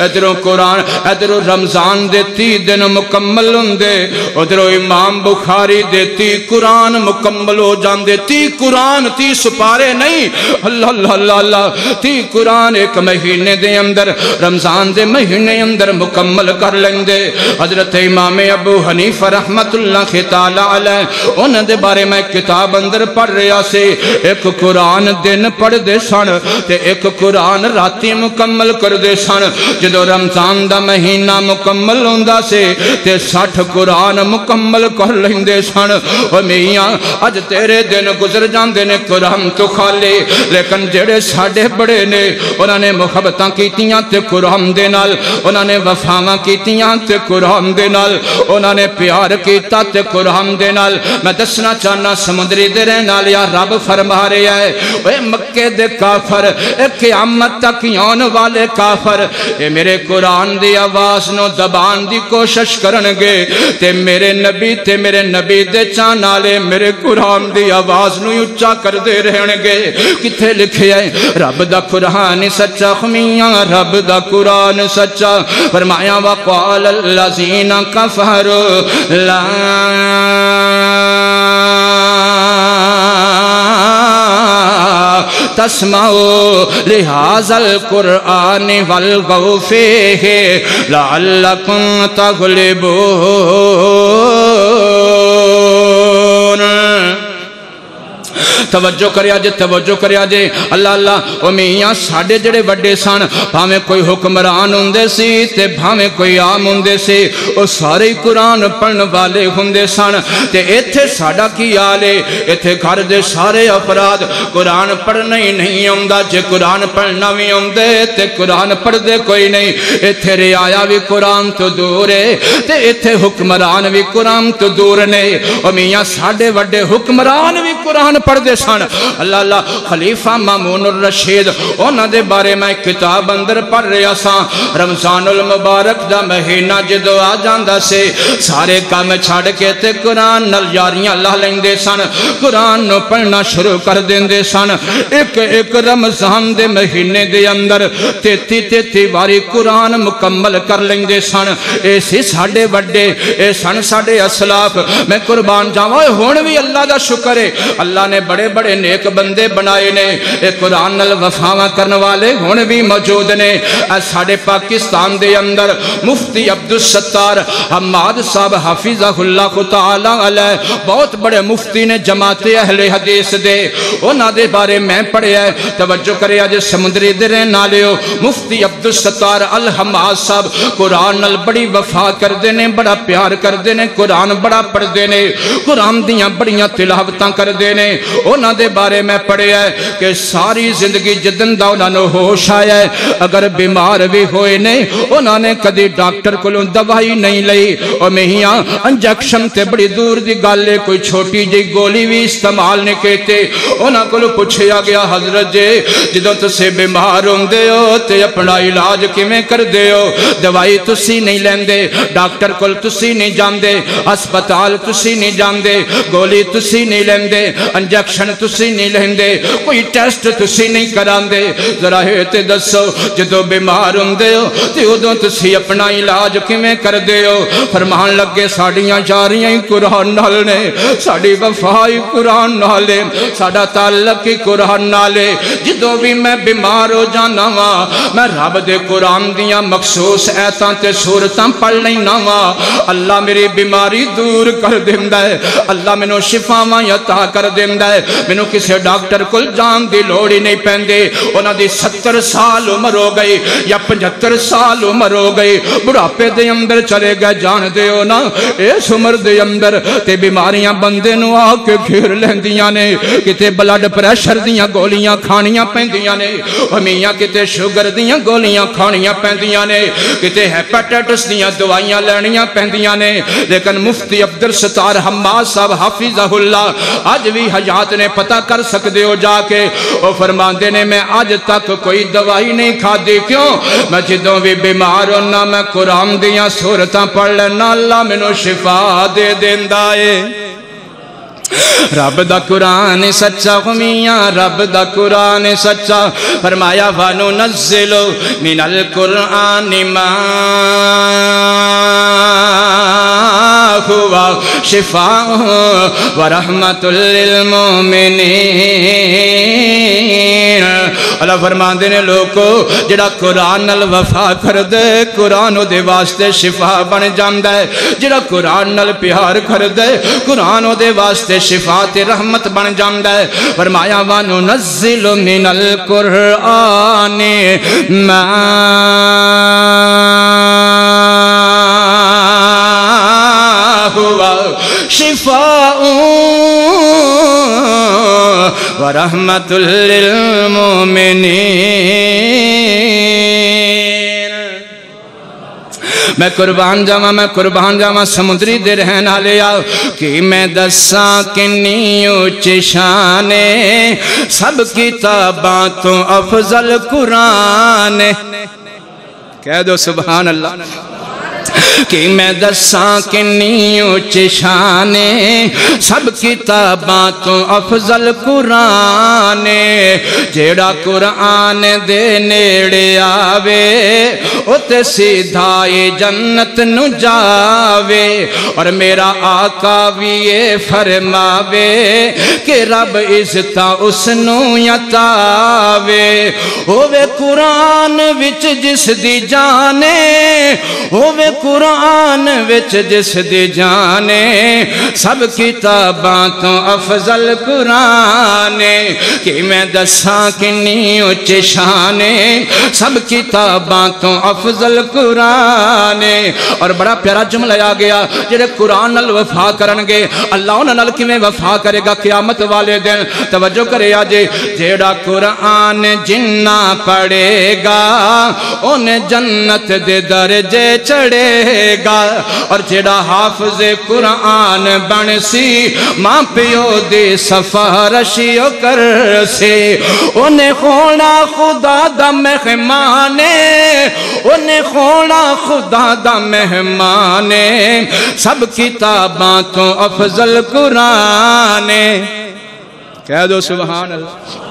ادھروں قرآن ادھروں رمضان دے 30 دن مکمل ہوندے ادھروں امام بخاری دے 30 قرآن مکمل ہو جاندے 30 قرآن 30 سپارے نہیں اللہ اللہ اللہ اللہ 30 قرآن ایک مہینے دے اندر رمضان دے مہینے اندر مکمل کر لیندے حضرت امام ابو حنیفہ رحمت اللہ تعالیٰ علیہ انہوں دے بارے میں کتاب اندر پڑھ رہا سے ایک قرآن دن پڑھ دے سن تے ایک قرآن راتی مکمل کر دے سن جدو رمضان دا مہینہ مکمل ہوندہ سے تے 60 قرآن مکمل کر لیندے سن و میاں اج تیرے دن گزر جاندے نے قرآن تو خالی لیکن جڑے ساڑے بڑے نے انہوں نے محبتاں کیتیاں تے قرآن دے نال انہوں نے وفاواں کیتیاں تے قرآن دے نال انہوں نے پیار کیتا تے قرآن دے نال میں دسنا چاہنا سمندری دے رہنا لیا رب فرما رہا ہے اے مکے دے کافر اے قیامت تک یون والے کافر اے میرے قرآن دی آواز نو دبان دی کوشش کرنگے تے میرے نبی دے چانالے میرے قرآن دی آواز نو اچھا کر دے رہنگے کتھے لکھے ہیں رب دا قرآن سچا خمیاں رب دا قرآن سچا فرمایا وقال الذین کفروا لا تسمعوا لهذا القرآن والغوا فيه لعلكم تغلبون توجہ کریا جے اللہ اللہ او میاں ساڑے جڑے وڈے سن بھاویں کوئی حکمران ہوندے سی تے بھاویں کوئی عام ہوندے سی او سارے قرآن پڑھن والے ہوندے سن تے ایتھے ساڑا کی آلے ایتھے گھر دے سارے افراد قرآن پڑھنا ہی نہیں ہوندا جے قرآن پڑھنا بھی ہوندے تے قرآن پڑھ دے کوئی نہیں ایتھے رعایا بھی قرآن تو دور ہے تے ایتھے حکمران بھی قرآن تو دور نے او میاں ساڑے وڈے حکمران بھی قرآن پڑھ دے سن اللہ اللہ خلیفہ مامون الرشید انہاں دے بارے میں کتاب اندر پڑھ رہا سا رمضان المبارک دا مہینہ جدو آ جاندہ سے سارے کام چھاڑ کے تے قرآن نال یاریاں اللہ لیندے سن قرآن نو پڑھنا شروع کر دیندے سن ایک رمضان دے مہینے دے اندر 33 باری قرآن مکمل کر لیندے سن ایسی ساڑے وڈے اے سن ساڑے اسلاف میں قربان جاواں ہون بھی اللہ دا شکر ہے اللہ نے بڑے بڑے نیک بندے بنائے نے ایک قرآن نال وفاواں کرنے والے ہون بھی موجود نے ساڑے پاکستان دے اندر مفتی عبدالستار حماد صاحب حافظہ اللہ تعالیٰ علیہ بہت بڑے مفتی نے جماعت اہل حدیث دے انہاں دے بارے میں پڑھے ہے توجہ کرے آج سمندری درے نالیو مفتی عبدالستار الحماد صاحب قرآن نال بڑی وفا کر دینے بڑا پیار کر دینے قرآن بڑا پڑھ دینے قرآن دیاں بڑیاں تلاوتاں کر دینے انہاں دے بارے میں پڑھے ہے کہ ساری زندگی جدن دا انہاں نو ہوش آیا ہے اگر بیمار بھی ہوئے نہیں انہاں نے کدی ڈاکٹر کو دوائی نہیں لئی اور میاں انجیکشن تے بڑی دور دی گالے کوئی چھوٹی جی گولی بھی استعمال نہیں کہتے انہاں کو پوچھیا گیا حضرت جی جدوں تسے بیمار ہوندے ہو تے اپنا علاج کیویں کردے ہو دوائی تسی نہیں لیندے ڈاکٹر کول تسی نہیں جاندے ہسپتال تسی نہیں جاندے گولی تسی نہیں لیندے انجیکشن تسی نہیں لیندے کوئی ٹیسٹ تسی نہیں کراندے ذرا ہے تے دسو جدوں بیمار ہوندے ہو تے ادوں تسی اپنا علاج کیویں کردے ہو فرمان لگے ساڈیاں جاریاں قرآن نال نے ساڈی وفائی قرآن نال ہے ساڈا تعلق ہی قرآن نال ہے جدوں بھی میں بیمار ہو جانا وا میں رب دے قرآن دیاں مخصوص ایتاں تے سورتاں پڑھ لینا وا اللہ میری بیماری دور کر دیندا ہے اللہ مینوں شفاواں عطا کر دیندا ہے مینوں کسے ڈاکٹر کول جان دی لوڑ ہی نہیں پیندی انہاں دی 70 سال عمر ہو گئی یا 75 سال عمر ہو گئی بڑھاپے دے اندر چلے گئے جان دے ہو نا اس عمر دے اندر تے بیماریاں بندے نو آ کے گھیر لیندیاں نے کتے بلڈ پریشر دیاں گولیاں کھانیاں پیندیاں نے میاں کتے شوگر دیاں گولیاں کھانیاں پیندیاں نے کتے ہیپیٹائٹس دیاں دوائیاں لینیاں پیندیاں نے لیکن مفتی عبدالستار حماد صاحب حافظہ اللہ آج بھی حیات نے پتہ کر سکتے ہو جا کے وہ فرماندے نے میں آج تک کوئی دوائی نہیں کھا دی کیوں میں جدوں بھی بیمار ہونا میں قرآن دیاں سورتاں پڑھ لینا اللہ مینوں شفا دے دیندا ہے رب دا قرآن سچا میاں رب دا قرآن سچا فرمایا وَنُنَزِّلُ مِنَ الْقُرْآنِ مَا هُوَ شِفَاءٌ وَرَحْمَةٌ لِّلْمُؤْمِنِينَ اللہ فرماندے نے لوگو جڑا قرآن نال وفا کر دے قرآن او دے واسطے شفا بن جاندا ہے جڑا قرآن نال پیار کر دے قرآن او دے واسطے شفا تے رحمت بن جاندا ہے فرمایا وَنُنَزِّلُ مِنَ الْقُرْآنِ مَا هُوَ شِفَاءٌ وَرَحْمَةٌ لِّلْمُؤْمِنِينَ میں قربان جاواں سمندری دے رہن والے آ کہ میں دساں کنی اونچی شان سب کتاباں تو افضل قرآن کہہ دو سبحان اللہ کہ میں دساں کنی اونچی شان سب کتاباں تو افضل قرآن جیڑا قرآن دے نیڑے آوے اتے سیدھائی جنت نو جاوے اور میرا آقا بھی یہ فرماوے کہ رب عزتاں اس نو یتاوے ہووے قرآن وچ جس دی جانے ہووے قرآن وچ جس دی جانے سب کتاباں تو افضل قرآن کہ میں دساں کنی اونچی شان سب کتاباں تو افضل قرآن اور بڑا پیارا جملہ آ گیا جڑے قرآن نال وفا کرنگے اللہ انہاں نال کیویں وفا کرے گا قیامت والے دن توجہ کرے آجے جیڑا قرآن جنہ پڑھے گا انہیں جنت دے درجے چڑھے گا اور جڑا حافظ قرآن بن سی ماں پیو دے سفارشیو کر سے انہیں خونا خدا دا مہمانے انہیں خونا خدا دا مہمانے سب کتاباں تو افضل قرآن کہہ دو سبحان اللہ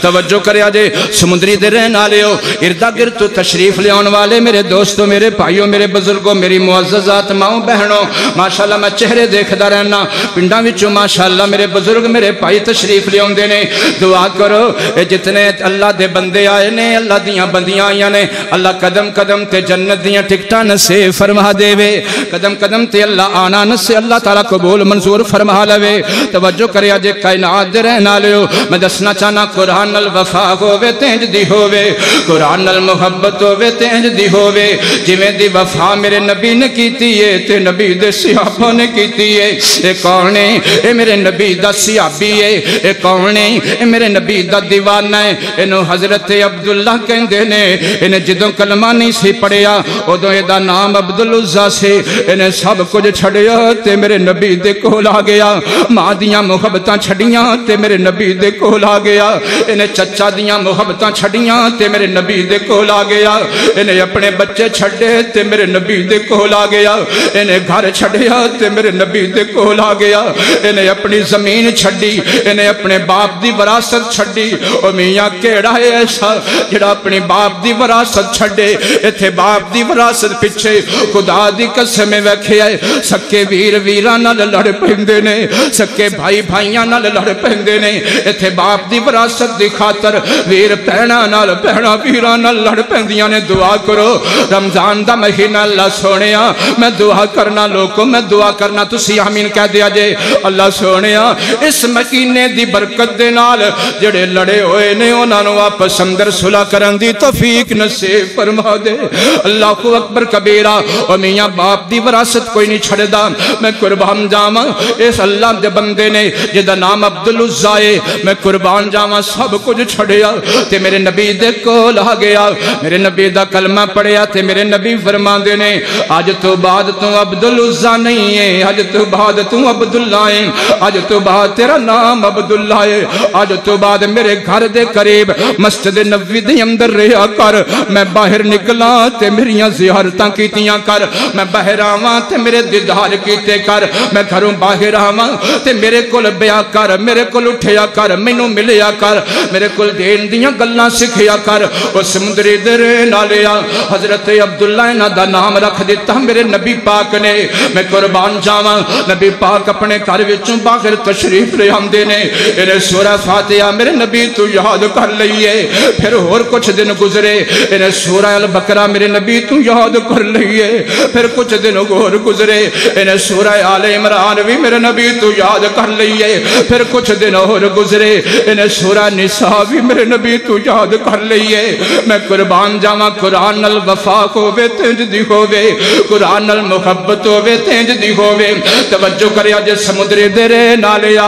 توجہ کرے آجے سمندری دے رہن آلے ہو اردہ گرد تو تشریف لے آن والے میرے دوستوں میرے بھائیوں میرے بزرگوں میری معززات ماؤں بہنوں ماشاءاللہ میں چہرے دیکھدا رہنا پنڈاں وچوں ماشاءاللہ میرے بزرگ میرے بھائی تشریف لے آن دینے دعا کرو جتنے اللہ دے بندے آئے نے اللہ دیاں بندیاں آئیاں نے اللہ قدم قدم تے جنت دیاں ٹکٹاں نصیب فرما دے وے قدم قدم تے اللہ آنا نصیب اللہ تعالیٰ قبول منظور فرما لوے توجہ کرے آجے کائنات دے رہن آلے ہو میں دسنا چاہنا قرآن نال وفا ہووے تے انج دی ہووے قرآن نال محبت ہووے تے انج دی ہووے جویں دی وفا میرے نبی نے کیتی ہے تے نبی دے صحابہ نے کیتی ہے اے کون ہے اے میرے نبی دا صحابی ہے اے کون ہے اے میرے نبی دا دیوانہ ہے اینو حضرت عبداللہ کہندے نے انہیں جدوں کلمہ نہیں سی پڑھیا ادوں اے دا نام عبدالعزا سے انہیں سب کچھ چھڑیا تے میرے نبی دے کول آ گیا ماں دیاں محبتاں چھڑیاں تے میرے نبی دے کول آ گیا انہیں چچا دیاں محبتاں چھڑیاں تے میرے نبی دے کول آ گیا انہیں اپنے بچے چھڑے تے میرے نبی دے کول آ گیا انہیں گھر چھڑیا تے میرے نبی دے کول آ گیا انہیں اپنی زمین چھڑی انہیں اپنے باپ دی وراثت چھڑی او میاں کیڑا ہے ایسا جڑا اپنی باپ دی وراثت چھڑے ایتھے باپ دی وراثت پچھے خدا دی قسم ویکھے آئے سکے ویر ویراں نال لڑ پیندے نے سکے بھائی بھائیاں نال لڑ پیندے نے ایتھے باپ دی وراثت دی خاطر ویر بہناں نال بہناں ویراں نال لڑ پیندیاں نے دعا کرو رمضان دا مہینہ اللہ سونیا میں دعا کرنا لوگوں میں دعا کرنا تسی آمین کہہ دیا جے اللہ سونیا اس مہینے دی برکت دے نال جڑے لڑے ہوئے نے انہاں نوں آپس اندر صلح کرن دی توفیق نصیب فرما دے اللہ اکبر کبیرہ اور میاں باپ دی وراثت کوئی نہیں چھڑ دا میں قربان جاواں اس اللہ دے بندے نے جدا نام عبدالعزا ہے میں قربان جاواں سب کچھ چھڑیا تے میرے نبی دے کول آ گیا میرے نبی دا کلمہ پڑھیا تے میرے نبی فرماندے نے اج تو بعد تو عبدالعزا نہیں ہے اج تو بعد تو عبداللہ ہے اج تو بعد تیرا نام عبداللہ ہے اج تو بعد میرے گھر دے قریب مسجد نبوی دے اندر رہیا کر میں باہر نکلا تے میریاں زیارتاں کیتیاں کر میں باہر آواں تے میرے دیدار کیتے کر میں گھروں باہر آواں تے میرے کول بیا کر میرے کول اٹھیا کر مینوں ملیا کر میرے کول دین دیاں گلاں سکھیا کر او سمندری درے نالیا حضرت عبداللہ انہاں دا نام رکھ دیتا میرے نبی پاک نے میں قربان جاواں نبی پاک اپنے گھر وچوں باہر تشریف لے آندے نے انہیں سورہ فاتحہ میرے نبی تو یاد کر لئیے پھر اور کچھ دن گزرے انہیں سورہ البقرہ میرے نبی تو یاد کر لئیے پھر کچھ دن اور گزرے انہیں سورہ آل عمران بھی میرے نبی تو یاد کر لئیے پھر کچھ دن اور گزرے انہیں سورہ نساء بھی میرے نبی تو یاد کر لئیے میں قربان جاواں قرآن نال وفا ہووے تینج دی ہووے قرآن نال محبت ہووے تینج دی ہووے توجہ کریا جے سمندری درے نالیا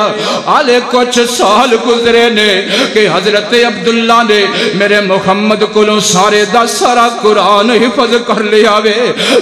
آلے کچھ سال گزرے نے کہ حضرت عبداللہ نے میرے محمد کلوں سارے دا سارا قرآن حفظ کر لیا وے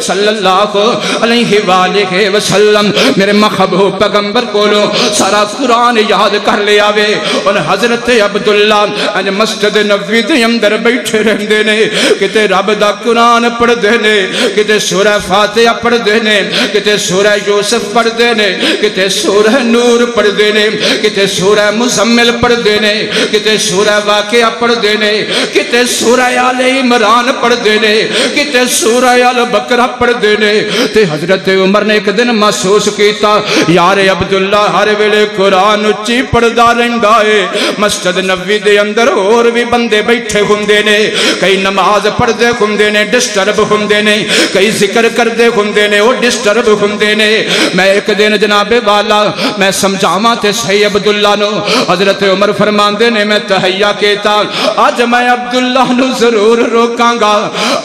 صلی اللہ علیہ وآلہ وسلم میرے محبوب پیغمبر کولوں سارا قرآن یاد کر لیا وے اور حضرت عبداللہ انج مسجد نبوی دے اندر بیٹھے رہندے نے کتے رب دا قرآن پڑھ دے نے کتے سورہ فاتحہ پڑھ دے نے کتے سورہ یوسف پڑھ دے نے کتے سورہ نور پڑھ دے نے کتے سورہ مزمل پڑھ دے نے کتے سورہ واقعہ پڑھ دے نے کتے سورہ آل عمران پڑھ دے نے کتے سورہ البقرہ پڑھ دے نے تے حضرت عمر نے ایک دن محسوس کیتا یار عبداللہ ہر ویلے قرآن اچھی پڑھدا رہندا ہے مسجد نبوی دے اندر اور بھی بندے بیٹھے ہوندے نے کئی نماز پڑھدے ہوندے نے ڈسٹرب ہوندے نے کئی ذکر کردے ہوندے نے اور ڈسٹرب ہوندے نے میں ایک دن جناب والا میں سمجھاواں تے صحیح عبداللہ نو حضرت عمر فرماندے نے میں تحیہ کیتا آج میں عبداللہ نو ضرور روکاں گا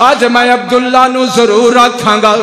آج میں عبداللہ نو ضرور رکھاں گا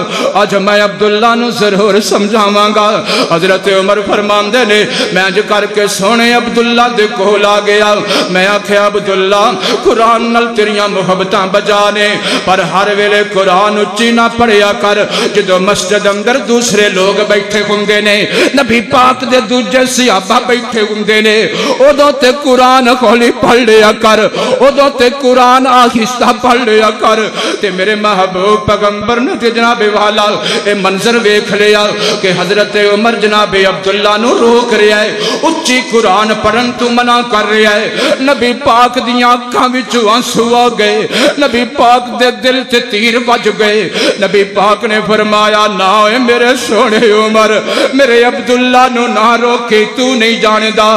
آج میں عبداللہ نو ضرور سمجھاواں گا حضرت عمر فرماندے نے میں اج کر کے سونے عبداللہ دے کول آ گیا میں آکھیا عبداللہ قرآن نال تیریاں محبتاں بجانے پر ہر ویلے قرآن اچھی نہ پڑھیا کر جدو مسجد اندر دوسرے لوگ بیٹھے ہوندے نے نبی پاک دے دوجے صحابہ بیٹھے ہوندے نے ادوں تے قرآن ہولی پڑھ لیا کر ادوں تے قرآن آہستہ پڑھ لیا کر تے میرے محبوب پیغمبر نے جناب والا اے منظر ویکھ لیا کہ حضرت عمر جناب عبداللہ نو روک رہا ہے اچھی قرآن پڑھن تو منع کر رہا ہے نبی پاک دیاں آنکھاں وچوں آنسو آ گئے نبی پاک دے دل تے تیر وج گئے نبی پاک نے فرمایا نہ اے میرے سونے عمر میرے عبداللہ نو نہ روکے تو نہیں جاندا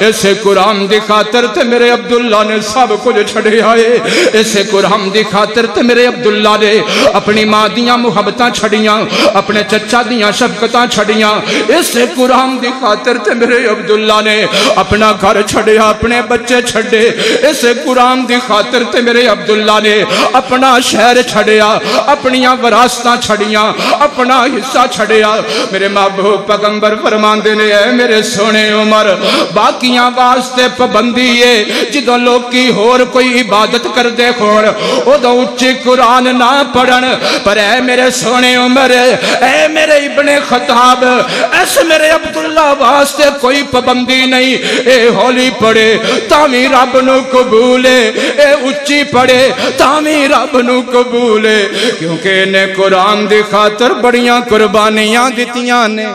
اسے قرآن دی خاطر تے میرے عبداللہ نے سب کچھ چھڑے آئے اسے قرآن دی خاطر تے میرے عبداللہ نے اپنی ماں دیاں محبتاں چھڑیاں اپنے چچا دیاں شفقتاں چھڑیاں اسے قرآن دی خاطر تے میرے عبداللہ نے اپنا گھر چھڑیا اپنے اپنے بچے چھڑے اسے قرآن دی خاطر تے میرے عبداللہ نے اپنا شہر چھڑیا اپنیاں وراثتاں چھڑیاں اپنا حصہ چھڑیا میرے محبوب پیغمبر فرماندے نے اے میرے سونے عمر باقیاں واسطے پابندی ہے جدوں لوکی ہور کوئی عبادت کر دے خور ادوں اچھی قرآن نہ پڑھن پر اے میرے سونے عمر اے میرے ابن خطاب ایسے میرے عبداللہ واسطے کوئی پابندی نہیں اے ہولی پڑھے تامی رب نو قبولے اے اچھی پڑھے تامی رب نو قبولے کیونکہ انہیں قرآن دی خاطر بڑیاں قربانیاں دیتیاں نے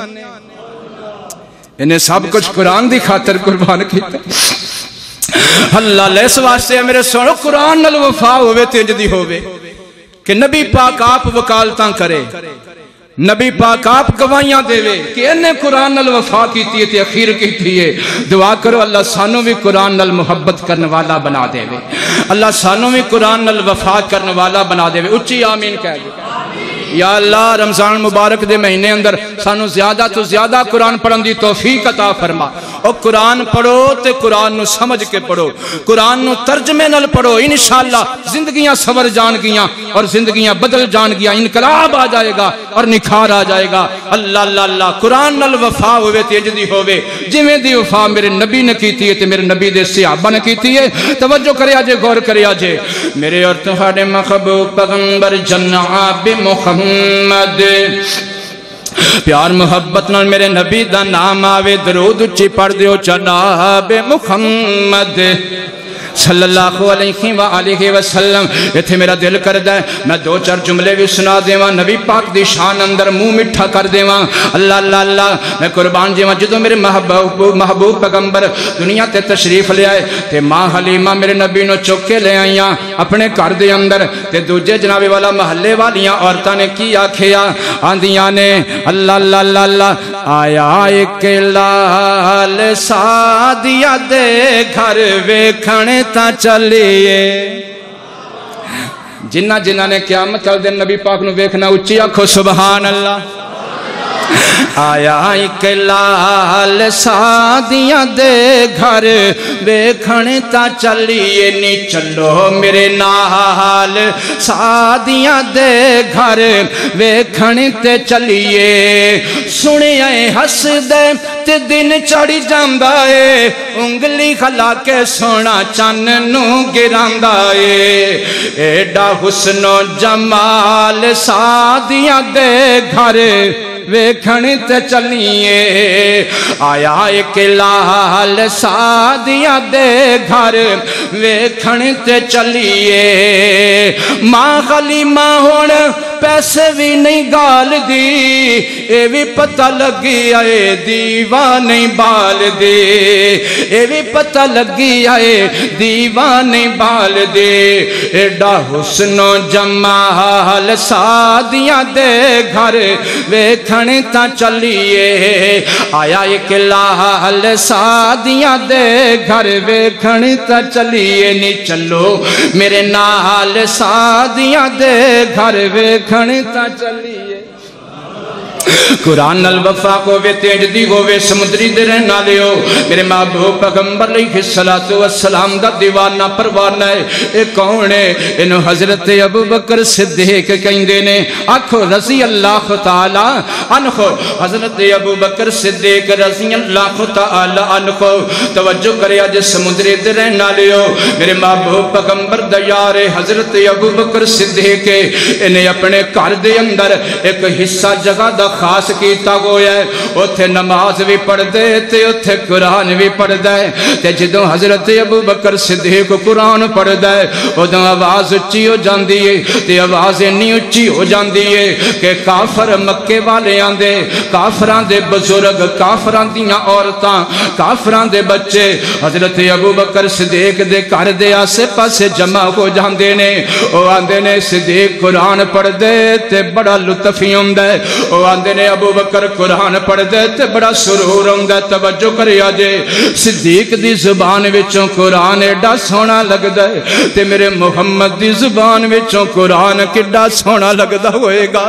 انہیں سب کچھ قرآن دی خاطر قربان کیتا اللہ لے اس واسطے میرے سنو قرآن نال وفا ہوئے تیجدی ہوئے کہ نبی پاک آپ وکالتاں کرے نبی پاک آپ گواہیاں دے وے کہ انہیں قرآن نال وفا کیتی ہے تے اخیر کیتی ہے دعا کرو اللہ سانو بھی قرآن نال محبت کرنے والا بنا دے وے اللہ سانو بھی قرآن نال وفا کرنے والا بنا دے وے اچھی آمین کہہ دے یا اللہ رمضان مبارک دے مہینے اندر سانو زیادہ تو زیادہ قرآن پڑھن دی توفیق عطا فرما اور قرآن پڑھو تے قرآن نو سمجھ کے پڑھو قرآن نو ترجمے نال پڑھو انشاءاللہ زندگیاں سور جان گیاں اور زندگیاں بدل جان گیاں انقلاب آ جائے گا اور نکھار آ جائے گا اللہ اللہ اللہ قرآن نال وفا ہوئے تیجدی ہوئے جویں دی وفا میرے نبی نے کیتی ہے تے میرے نبی دے صحابہ نے کیتی ہے توجہ کرے آجے غور کرے آجے میرے اور تہاڈے محبوب پیغمبر جناب محمد پیار محبت نال میرے نبی دا نام آوے درود اچھی پڑھ دیو جناب محمد صلی اللہ علیہ وآلہ وسلم اتھے میرا دل کردہ ہے میں دو چار جملے بھی سنا دیواں نبی پاک دی شان اندر منہ مٹھا کر دیواں اللہ اللہ اللہ میں قربان جیواں جدو میرے محبوب پیغمبر دنیا تے تشریف لے آئے تے ماں حلیمہ میرے نبی نو چوکے لے آئیاں اپنے گھر دے اندر تے دوجے جناب والا محلے والیاں عورتاں نے کی آکھیا آندیاں نے اللہ اللہ اللہ اللہ آیا ایک لال سادیہ دے گھر ویکھنے تا چلیے جنہ جنہ نے قیامت والے دن نبی پاک نو ویکھنا اچھی آکھو سبحان اللہ آیا ایک لال سادیاں دے گھر ویکھنے تا چلیے نی چلو میرے نال سادیاں دے گھر ویکھنے تے چلیے سنے ہس دے تے دن چڑھی جاندا اے انگلی کھلا کے سونا چن نو گراندا اے ایڈا حسن و جمال سادیاں دے گھر ویکھنے تے چلیے آیا ایک لال سادیاں دے گھر ویکھنے تے چلیے ماں حلیمہ ہون پیسے بھی نہیں گال دی اے بھی پتہ لگی آئے دیوان نہیں بال دے اے بھی پتہ لگی آئے دیوان نہیں بال دے ایڈا حسن و جمال سادیاں دے گھر ویکھنے تا چلیے آیا ایک لال سادیاں دے گھر ویکھنے تا چلیے نی چلو میرے نال سادیاں دے گھر ویکھنے تا چلیے قرآن نال وفا ہوئے تیجدی ہوئے سمندری دے رہنا لیو میرے محبوب پیغمبر علیہ السلام دا دیوانہ پروانہ ہے ایک کون ہے انہوں حضرت ابو بکر صدیق کہندے نے آنکھو رضی اللہ تعالی عنہ حضرت ابو بکر صدیق رضی اللہ تعالی عنہ توجہ کرے آج سمندری دے رہنا لیو میرے محبوب پیغمبر دیار حضرت ابو بکر صدیق انہیں اپنے گھر دے اندر ایک حصہ جگہ دا خاص کیتا گویا ہے اتھے نماز بھی پڑھ دے تے اتھے قرآن بھی پڑھ دے تے جدوں حضرت ابو بکر صدیق قرآن پڑھ دے ادوں آواز اچھی ہو جاندی ہے تے آواز اتنی اچھی ہو جاندی ہے کہ کافر مکے والے آندے کافران دے بزرگ کافران دیاں عورتاں کافران دے بچے حضرت ابو بکر صدیق دے گھر دے آسے پاسے جمع ہو جاندے نے او آندے نے صدیق قرآن پڑھ دے تے بڑا لطفی ہوندے او آندے نے ابو بکر قرآن پڑھ دے تے بڑا سرور ہوندے توجہ کرے آجے صدیق دی زبان وچوں قرآن ایڈا سونا لگ دے تے میرے محمد دی زبان وچوں قرآن کڈا سونا لگ دا ہوئے گا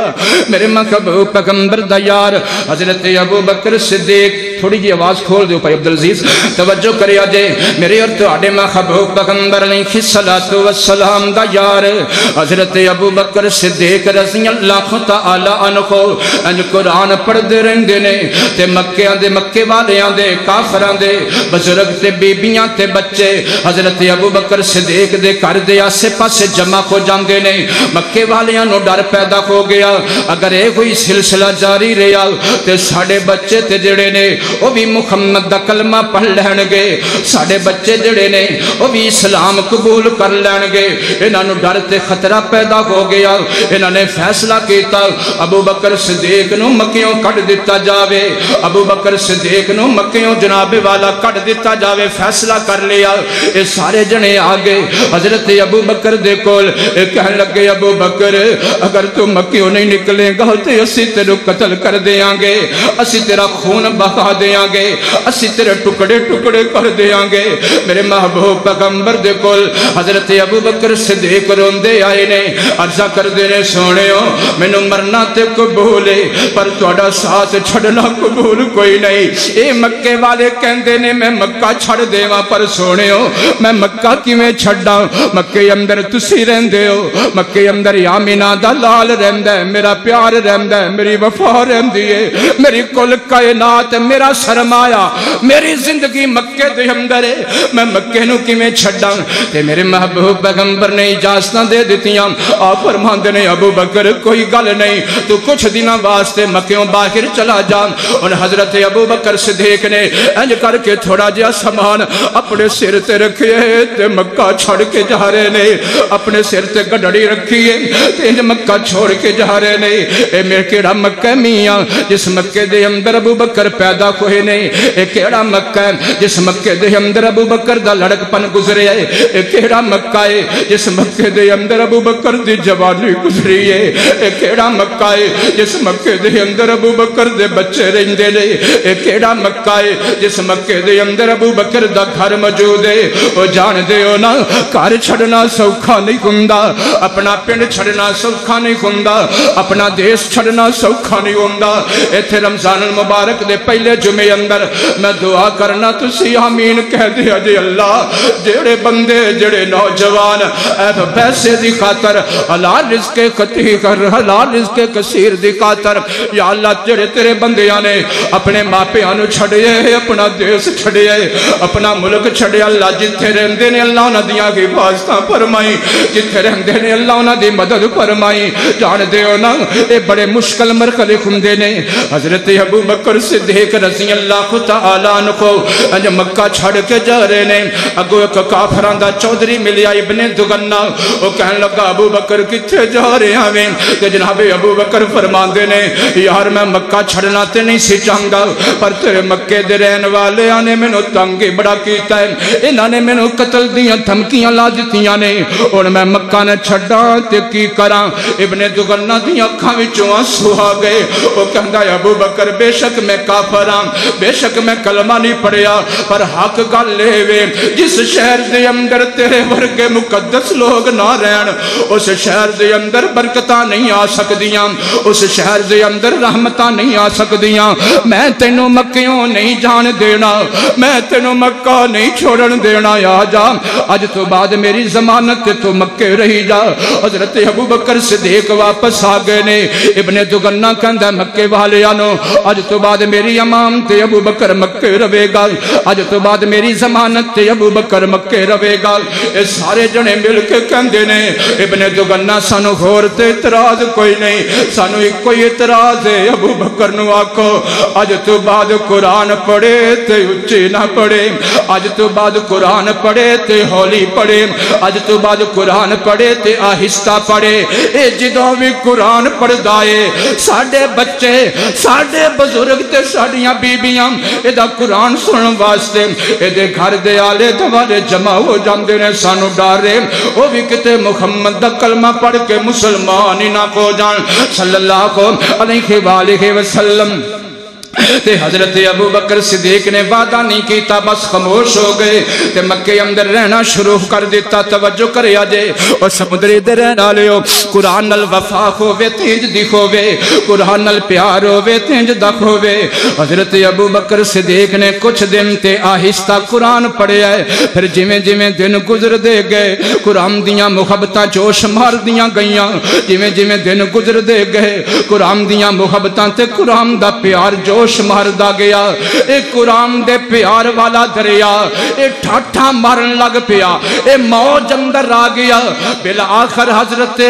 میرے محبوب پیغمبر دا یار حضرت ابو بکر صدیق تھوڑی جی آواز کھول دیو بھائی عبدالعزیز توجہ کرے آجے میرے اور تو آڈے محبوب پیغمبر علیہ الصلوۃ والسلام دا یار حضرت ابو بکر صدیق رضی اللہ تعالی عنہ انج قرآن پڑھ دے رہندے نے تے مکے والیاں دے کافراں دے بزرگ تے بیبیاں تے بچے حضرت ابو بکر صدیق دے گھر دے آسے پاسے جمع ہو جاندے نے مکے والیاں نو ڈر پیدا ہو گیا اگر اے کوئی سلسلہ جاری رہیا تے ساڈے بچے تے جڑے نے او بھی محمد دا کلمہ پڑھ لین گے ساڈے بچے جڑے نے او بھی اسلام قبول کر لین گے انہاں نو ڈر تے خطرہ پیدا ہو گیا انہاں نے فیصلہ کیتا ابو بکر صدیق نو مکیوں کٹ دیتا جاوے ابو بکر صدیق نو مکیوں جناب والا کٹ دیتا جاوے فیصلہ کر لیا اے سارے جنے آگے حضرت ابو بکر دے کول کہنے لگے ابو بکر اگر تو مکیوں نہیں نکلے گا تے اسی تیرے قتل کر دیاں گے اسی تیرا خون بہا دیاں گے اسی تیرے ٹکڑے ٹکڑے کر دیاں گے میرے محبوب پیغمبر دے کول حضرت ابو بکر صدیق روندے آئے نے عرضہ کر دینے سونےو مینو مرنا تے قبول ہے پر تہاڈا ساتھ چھڑنا قبول کوئی نہیں اے مکے والے کہندے نے میں مکہ چھڑ دیواں پر سونےو میں مکہ کیویں چھڈاں مکے اندر تسی رہندے ہو مکے اندر آمینہ دا لال رہندا ہے میرا پیار رہندا ہے میری وفا رہندی ہے میری کل کائنات میرا سرمایہ میری زندگی مکے دے اندر ہے میں مکے نو کیویں چھڈاں تے میرے محبوب پیغمبر نے اجازتاں دے دتیاں آپ فرماندے نے ابو بکر کوئی گل نہیں تو کچھ دنوں واسطے مکیوں باہر چلا جا ان حضرت ابو بکر صدیق نے انج کر کے تھوڑا جہا سامان اپنے سر تے رکھے تے مکہ چھڑ کے جا رہے نے اپنے سر تے گڈڑی رکھیے تے انج مکہ چھوڑ کے جا رہے نے اے میرے کیڑا مکہ میاں جس مکے دے اندر ابو بکر پیدا ہوئے نے اے کیڑا مکہ ہے جس مکے دے اندر ابو بکر دا لڑک پن گزرے ہے اے کیڑا مکہ ہے جس مکے دے اندر ابو بکر دی جوانی گزری ہے اے کیڑا مکہ ہے جس مکے دے اندر ابو بکر دے بچے رہندے نے اے کیڑا مکہ ہے جس مکے دے اندر ابو بکر دا گھر موجود ہے او جان دے ہو نا گھر چھڑنا سوکھا نہیں ہوندا اپنا پنڈ چھڑنا سوکھا نہیں ہوندا اپنا دیس چھڑنا سوکھا نہیں ہوندا ایتھے رمضان المبارک دے پہلے جمعے اندر میں دعا کرنا تسی آمین کہہ دیا جی اللہ جڑے بندے جڑے نوجوان اے پیسے دی خاطر حلال رزق کتی کر حلال رزق کثیر دی خاطر یا اللہ جڑے تیرے بندیاں نے اپنے ماپیاں نو چھڑے اپنا دیس چھڑے اپنا ملک چھڑے اللہ جتھے رہندے نے اللہ انہاں دیاں حفاظتاں فرمائی جتھے رہندے نے اللہ انہاں دی مدد فرمائی جان دے ہو نا اے بڑے مشکل مرحلے ہوندے نے حضرت ابو بکر صدیق رضی اللہ تعالی عنہ انج مکہ چھڑ کے جا رہے نے اگو ایک کافراں دا چودھری ملیا ابن دگنا او کہن لگا ابو بکر کتھے جا رہے ہیں کہ جناب ابو بکر فرماندے نے یار میں مکہ چھڑنا تے نہیں سی چاہندا پر تیرے مکے دے رہن والے نے مینوں تنگ بڑا کیتا ہے انہاں نے مینوں قتل دیاں دھمکیاں لا دتیاں نے ہن میں مکہ نہ چھڈاں تے کی کراں ابن دگنا دی اکھاں وچوں آنسو آ گئے او کہندا ابو بکر بے شک میں کافر ہاں بے شک میں کلمہ نہیں پڑھیا پر حق گل لے وے جس شہر دے اندر تیرے ورگے مقدس لوگ نہ رہن اس شہر دے اندر برکتاں نہیں آ سکدیاں اس شہر دے اندر رحمتاں نہیں آ سکدیاں میں تینوں مکیوں نہیں جان دینا میں تینوں مکہ نہیں چھوڑن دینا یا جا اج تو بعد میری ضمانت تو مکے رہی جا حضرت ابو بکر صدیق واپس آ گئے نے ابن دگنا کہندا مکے والیاں نو اج تو بعد میری امام تے ابو بکر مکے رہے گا اج تو بعد میری ضمانت تے ابو بکر مکے رہے گا اے سارے جنے مل کے کہندے نے ابن دگنا سانو ہور تے اعتراض کوئی نہیں سانو ایک کوئی اعتراض ہے ابو بکر نو آکھو اج تو بعد قرآن پڑھے تے اچھی نہ پڑھے اج تو بعد قرآن پڑھے تے ہولی پڑھے اج تو بعد قرآن پڑھے تے آہستہ پڑھے اے جدوں بھی قرآن پڑھ دائے ساڑھے بچے ساڑھے بزرگ تے ساڑھیاں بیبیاں اے دا قرآن سنن واسطے اے دے گھر دے آلے دوالے جمع ہو جاندے نے سانو ڈارے او بھی کتے محمد دا کلمہ پڑھ کے مسلمان ہی نہ کو جان صلی اللہ علیہ وآلہ وسلم تے حضرت ابو بکر صدیق نے وعدہ نہیں کیتا، بس خاموش ہو گئے تے مکے اندر رہنا شروع کر دیتا۔ توجہ کرے آجے اور سمندری دے رہنا لیو، قرآن نال وفا ہووے تینج دی ہووے، قرآن نال پیار ہووے تینج دا ہووے۔ حضرت ابو بکر صدیق نے کچھ دن تے آہستہ قرآن پڑھے آئے، پھر جویں جویں دن گزر دے گئے قرآن دیاں محبتاں جوش مار دیاں گئیاں، جویں جویں دن گزر دے گئے قرآن دیاں محبتاں تے قرآن دا پیار جوش ماردا گیا۔ اے قرآن دے پیار والا دریا اے ٹھاٹھا مارن لگ پیا، اے موج اندر آ گیا۔ بالآخر حضرت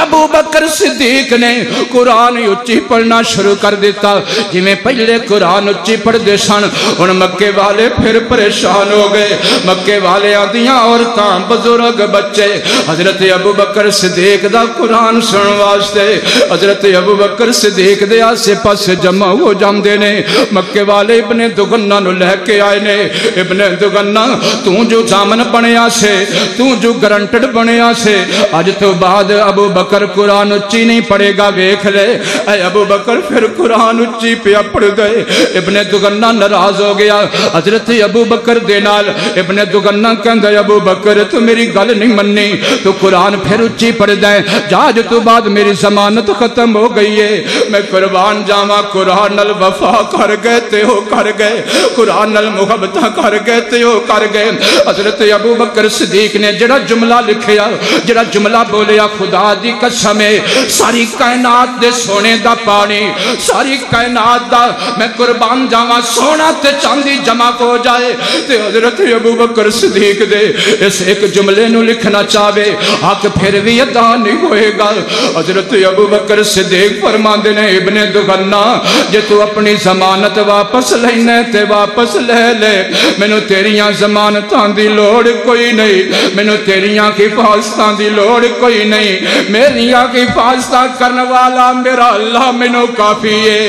ابو بکر صدیق نے قرآن اچھی پڑھنا شروع کر دیتا، جی میں پہلے قرآن اچھی پڑھ دے سن، ان مکے والے پھر پریشان ہو گئے۔ مکے والے آدیاں عورتاں بزرگ بچے حضرت ابو بکر صدیق دا قرآن سن واسطے حضرت ابو بکر صدیق دے آسے پاس جمع ہو جاندے نے۔ مکے والے ابن دگنہ نو لے کے آئے نے، ابن دگنہ تو جو جامن بنیا سے، تو جو گرنٹڈ بنیا سے، آج تو بعد ابو بکر قرآن اچھی نہیں پڑھے گا، ویکھ لے۔ اے ابو بکر پھر قرآن اچھی پیا پڑھ دے۔ ابن دگنہ ناراض ہو گیا حضرت ابو بکر دے نال۔ ابن دگنہ کہندا ابو بکر تو میری گل نہیں مننی، تو قرآن پھر اچھی پڑھ دے، جاج تو بعد میری ضمانت ختم ہو گئی ہے، میں قربان جاواں قرآن نال وفا کر گئے تے ہو کر گئے، قرآن نال محبتاں کر گئے تے ہو کر گئے۔ حضرت ابو بکر صدیق نے جڑا جملہ لکھیا، جڑا جملہ بولیا، خدا دی قسم ہے ساری کائنات دے سونے دا پانی، ساری کائنات دا میں قربان جاواں سونا تے چاندی جمع ہو جائے تے حضرت ابو بکر صدیق دے اس ایک جملے نو لکھنا چاہے حق پھر بھی ادا نہیں ہوئے گا۔ حضرت ابو بکر صدیق فرماندے نے ابن دگنہ جے تو اپنی ضمانت واپس لینے تے واپس لے لے، مینوں تیریاں ضمانتاں دی لوڑ کوئی نہیں، مینوں تیریاں حفاظتاں دی لوڑ کوئی نہیں، میریاں حفاظتاں کرن والا میرا اللہ مینوں کافی ہے۔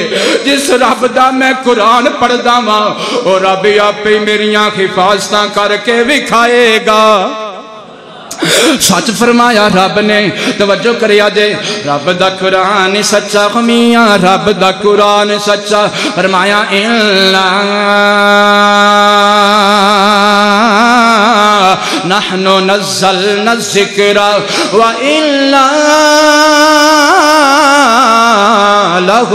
جس رب دا میں قرآن پڑھدا واں او رب آپے میریاں حفاظتاں کر کے وکھائے گا۔ سچ فرمایا رب نے، توجہ کریا جے، رب دا قرآن سچا میاں، رب دا قرآن سچا۔ فرمایا اِنَّا نحن نزلنا الذکر وَإِنَّا لَهُ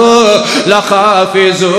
لَحَافِظُونَ۔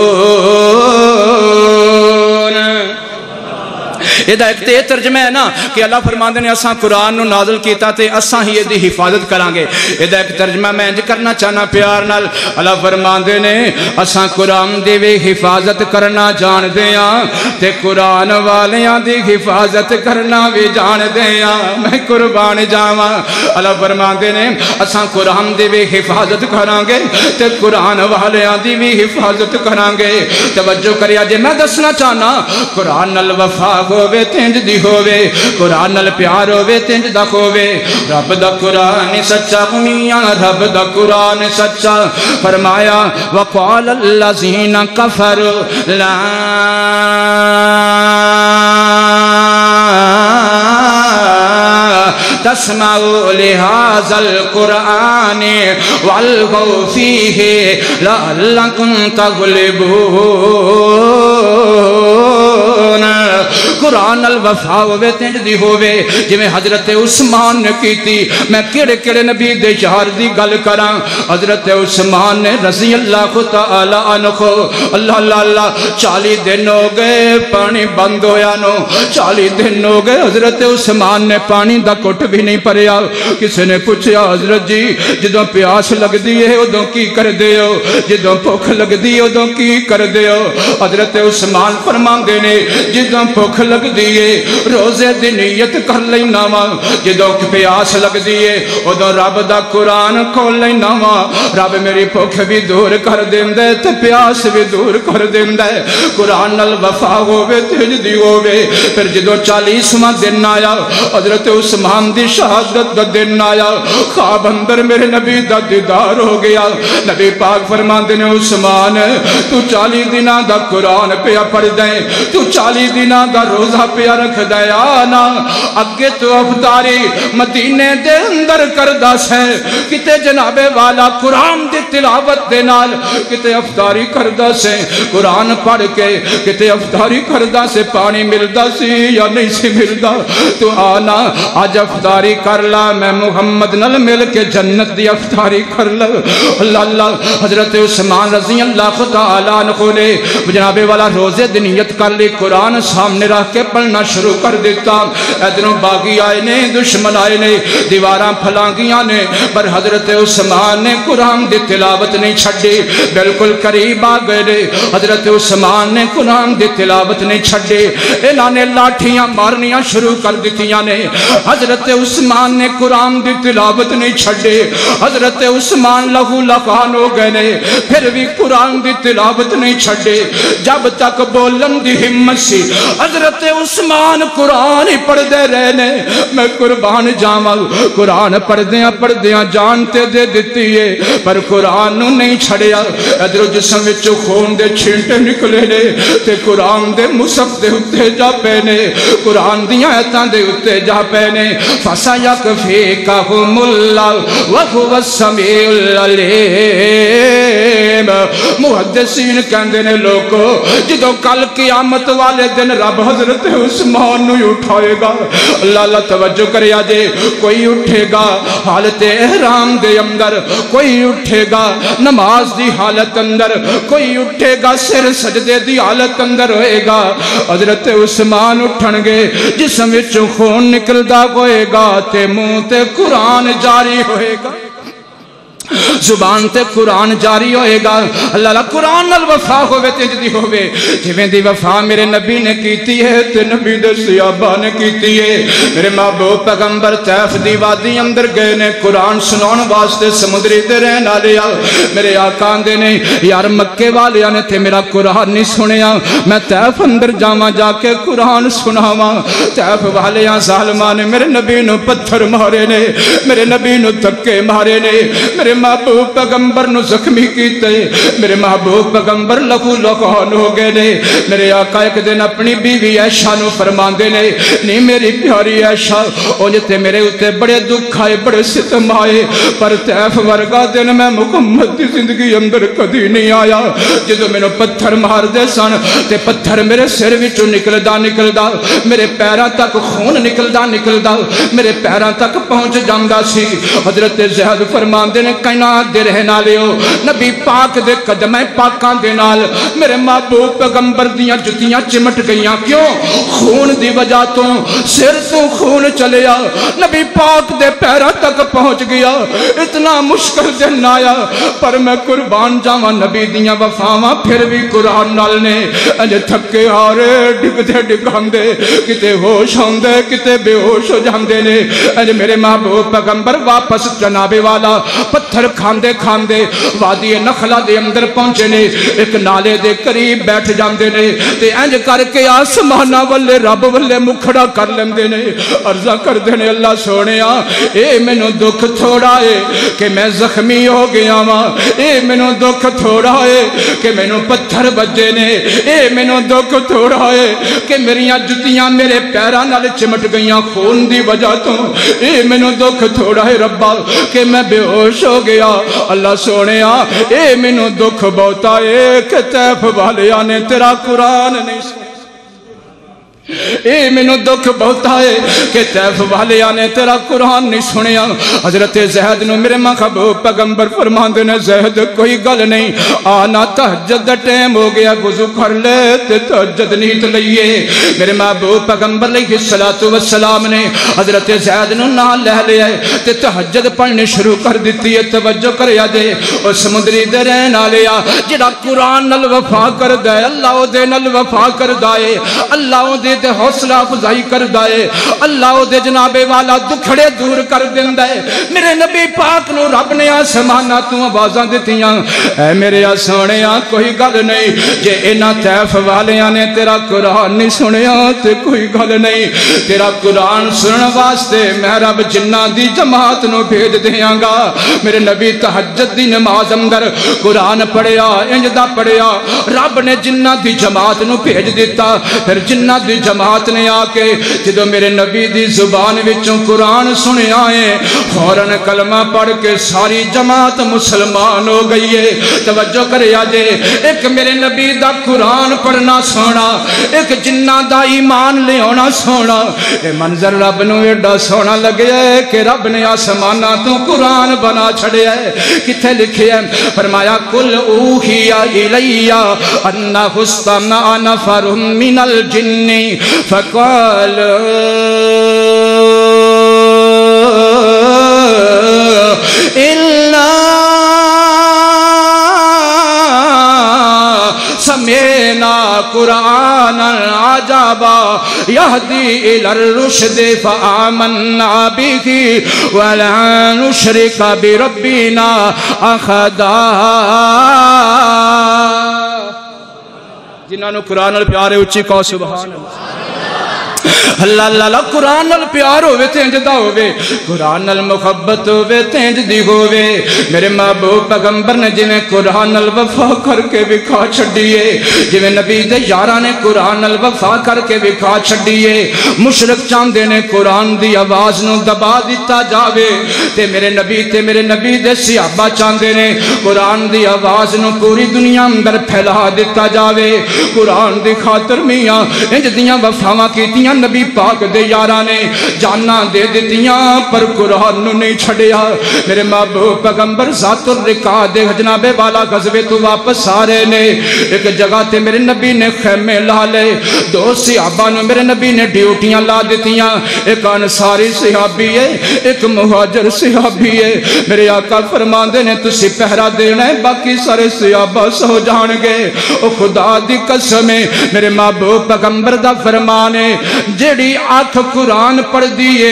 یہ ایک ترجمہ ہے نا کہ اللہ فرماندے نے اساں قرآن نو نازل کیتا تے اساں ہی دی حفاظت کرانگے۔ یہ ایک ترجمہ میں انج کرنا چاہنا پیار نال، اللہ فرماندے نے اساں قرآن دی بھی حفاظت کرنا جان دیاں تے قرآن والیاں دی حفاظت کرنا بھی جان دیاں۔ میں قربان جاواں، اللہ فرماندے نے اساں قرآن دی بھی حفاظت کرانگے تے قرآن والیاں دی بھی حفاظت کرانگے۔ توجہ کریا جے میں دسنا چاہنا قرآن نال وفا ہووے تینج دی ہووے، قرآن نال پیار ہووے تینج دا ہووے۔ رب دا قرآن سچا میاں، رب دا قرآن سچا۔ فرمایا وقال الذین کفروا لا تسمعوا لهذا القرآن والغوا فيه لعلكم تغلبون۔ قرآن الوفا ہوئے تینج دی ہوئے جی میں حضرت عثمان نے کی تھی۔ میں کیڑے کیڑے نبی دے شہر دی گل کران، حضرت عثمان نے رضی اللہ تعالی عنہ، اللہ اللہ اللہ 40 دن ہو گئے پانی بند ہویا نو، 40 دن ہو گئے حضرت عثمان نے پانی دا کٹ بھی نہیں پریا۔ کسی نے پوچھا حضرت جی جدوں پیاس لگ دی ہے ادوں کی کر دے ہو، جدوں بھوک لگ دی ادوں کی کر دے ہو؟ حضرت عثمان فرماندے نے جدوں بھوک لگ دیئے روزے دی نیت کر لینا وا، جدوں پیاس لگ دیئے ادوں رب دا قرآن کھول لینا وا، رب میری بھوک بھی دور کر دیندے تے پیاس بھی دور کر دیندے۔ قرآن نال وفا ہووے تینج دی ہووے۔ پھر جدوں 40واں دن آیا حضرت عثمان دی شہادت دا دن آیا، خواب اندر میرے نبی دا دیدار ہو گیا۔ نبی پاک فرماندے نے عثمان تو 40 دناں دا قرآن پہ پڑھ دیں، تو 40 دناں دا روزہ پیا رکھ دیانا اگے تو افطاری مدینے دے اندر کردہ سے کتے جناب والا قرآن دی تلاوت دے نال کتے افطاری کردہ سے قرآن پڑھ کے کتے افطاری کردہ سے پانی ملدہ سی یا نہیں سی ملدہ تو آنا آج افطاری کر لا میں محمد نل مل کے جنت دی افطاری کر لا اللہ اللہ حضرت عثمان رضی اللہ تعالیٰ عنہ نے جناب والا روزے دی نیت کر لی قرآن سامنے رکھ کے پڑھنا شروع کر دیتا ادھروں باغی آئے نے دشمن آئے نے دیواراں پھلانگیاں نے پر حضرت عثمان نے قرآن دی تلاوت نہیں چھڑی بالکل قریب آ گئے نے حضرت عثمان نے قرآن دی تلاوت نہیں چھڑی انہاں نے لاٹھیاں مارنیاں شروع کر دیتیاں نے حضرت عثمان نے قرآن دی تلاوت نہیں چھڑی حضرت عثمان لہو لہان ہو گئے نے پھر بھی قرآن دی تلاوت نہیں چھڑی جب تک بولن دی ہمت سی حضرت عثمان قرآن ہی پڑھ دے رہنے میں قربان جاواں قرآن پڑھ دیاں جانتے دے دیتی ہے پر قرآن نو نہیں چھڑیا ادھر جسم وچ خون دے چھینٹے نکلے نے تے قرآن دے مصحف دے اتے جا پینے قرآن دیاں ایتاں دے اتے جا پینے فَسَيَكْفِيكَهُمُ اللَّهُ وَهُوَ السَّمِيعُ الْعَلِيمُ محدثین کہندے نے لوگو جدو کل قیامت والے دن رب حضرت عثمان نو اٹھائے گا اللہ اللہ توجہ کرے آجے کوئی اٹھے گا حالت احرام دے اندر کوئی اٹھے گا نماز دی حالت اندر کوئی اٹھے گا سر سجدے دی حالت اندر ہوئے گا حضرت عثمان اٹھن گے جسم وچوں خون نکلدا ہوئے گا تے منہ تے قرآن جاری ہوئے گا زبان تے قرآن جاری ہوئے گا اللہ اللہ قرآن نال وفا ہوئے تے جدی ہوئے جویں دی وفا میرے نبی نے کیتی ہے تے نبی دے صحابہ نے کیتی ہے میرے محبوب پیغمبر طیف دی وادی اندر گئے نے قرآن سناؤن واسطے سمندری تے رہن والے میرے آقا دے نے یار مکے والیاں نے تے میرا قرآن نہیں سنیا میں طیف اندر جاواں جا کے قرآن سناواں طیف والیاں ظالماں نے میرے نبی نو پتھر مارے نے میرے نبی نو دھکے مارے نے میرے محبوب پیغمبر نو زخمی کیتے میرے محبوب پیغمبر لہو لہان ہو گئے نے میرے آقا ایک دن اپنی بیوی عائشہ نو فرماندے نے نہیں میری پیاری عائشہ اونج تے میرے اتے بڑے دکھ آئے بڑے ستم آئے پر طیف ورگا دن میں محمد دی زندگی اندر کدی نہیں آیا جدو میں نو پتھر مار دے سن تے پتھر میرے سر وچوں نکلدا میرے پیراں تک خون نکلدا میرے پیراں تک پہنچ جاندا سی حضرت زید فرماندے نے کائنات دے رہن والے ہو نبی پاک دے قدمیں پاکاں دے نال میرے محبوب پیغمبر دیاں جتیاں چمٹ گئیاں کیوں خون دی وجہ تو سر تو خون چلیا نبی پاک دے پیراں تک پہنچ گیا اتنا مشکل دن آیا پر میں قربان جاواں نبی دیاں وفاواں پھر بھی قرآن نال نے انج تھکے ہارے ڈگدے ڈگاندے کتے ہوش ہوندے کتے بے ہوش ہو جاندے نے انج میرے محبوب پیغمبر واپس جناب والا پتھر کھاندے کھاندے وادی نخلا دے اندر پہنچے نے ایک نالے دے قریب بیٹھ جاندے نے تے انج کر کے آسمانہ والے رب والے مکھڑا کر لیندے نے عرضہ کر دینے اللہ سونیا اے مینوں دکھ تھوڑا ہے کہ میں زخمی ہو گیا ماں اے مینوں دکھ تھوڑا ہے کہ مینوں پتھر بجے نے اے مینوں دکھ تھوڑا ہے کہ میریاں جتیاں میرے پیراں نال چمٹ گئیاں خون دی وجہ تو اے مینوں دکھ تھوڑا ہے ربا کہ میں بے ہوش ہو گیا اللہ سونیا اے مینوں دکھ بہتا ہے کہ طیف والیاں نے تیرا قرآن نہیں سنا اے مینوں دکھ بہتا ہے کہ طیف والیاں نے تیرا قرآن نہیں سنیا حضرت زید نو میرے محبوب پیغمبر فرماندے نے زید کوئی گل نہیں آنا تہجد دا ٹائم ہو گیا وضو کر لے تے تہجد نیت لئیے میرے محبوب پیغمبر علیہ السلام نے حضرت زید نو نال لے لیا تے تہجد پڑھنے شروع کر دیتی ہے توجہ کریا جے او سمندری دے رہن والیا جڑا قرآن نال وفا کردا ہے اللہ او دے نال وفا کردا ہے اللہ او دے حوصلہ افزائی کر دائے اللہ دے جناب والا دکھڑے دور کر دیندہ ہے میرے نبی پاک نو رب نے آسمانہ تو آوازاں دیتیاں اے میرے سونیا کوئی گل نہیں جے اینا طیف والیاں نے تیرا قرآن نہیں سنیا تے کوئی گل نہیں تیرا قرآن سنن واسطے میں رب جنہ دی جماعت نو بھیج دیاں گا میرے نبی تہجد دی نماز اندر قرآن پڑھیا انجدہ پڑھیا رب نے جنہ دی جماعت نو بھیج دیتا پھر جنہ دی جماعت نے آ کے جدو میرے نبی دی زبان وچوں قرآن سنیا ہے فوراً کلمہ پڑھ کے ساری جماعت مسلمان ہو گئی ہے۔ توجہ کرے آجے، ایک میرے نبی دا قرآن پڑھنا سونا، ایک جنہ دا ایمان لے ہونا سونا، اے منظر رب نو ایڈا سونا لگے ہے کہ رب نے آسمانہ تو قرآن بنا چھڑے ہے۔ کتھے لکھے ہے؟ فرمایا قل اوحی الی انہ استمع نفر من الجن فقالوا إِلَّا سمعنا قرآنا عجبا يهدي إلى الرشد فآمنا به ولا نشرك بربنا أحدا۔ جنہوں نے قرآن نال پیار ہے اچھی کہو سبحان اللہ۔ اللہ اللہ قرآن نال پیار ہوئے تینج دا ہوئے، قرآن نال محبت ہوئے تینج دی ہوئے۔ میرے محبوب پیغمبر نے جویں قرآن نال وفا کر کے وکھا چھڈیے، جویں نبی دے یاراں نے قرآن نال وفا کر کے وکھا چھڈیے۔ مشرک چاہندے نے قرآن دی آواز نو دبا دتا جاوے، تے میرے نبی دے صحابہ چاہندے نے قرآن دی آواز نو پوری دنیا اندر پھیلا دتا جاوے۔ قرآن دی خاطر میاں انج دیاں وفاواں کیتیاں نبی پاک دے یاراں نے جاناں دے دتیاں پر قرآن نو نہیں چھڑیا۔ میرے محبوب پیغمبر ذات الرقاع دے جناب والا غزوے تو واپس آ رہے نے، ایک جگہ تے میرے نبی نے خیمے لا لے، دو صحابہ نو میرے نبی نے ڈیوٹیاں لا دتیاں، ایک انصاری صحابی ہے ایک مہاجر صحابی ہے۔ میرے آقا فرماندے نے تسی پہرا دینا ہے، باقی سارے صحابہ سو جان گے۔ او خدا دی قسم ہے، میرے محبوب پیغمبر دا فرمان ہے، جیڑی آنکھ قرآن پڑھ دیئے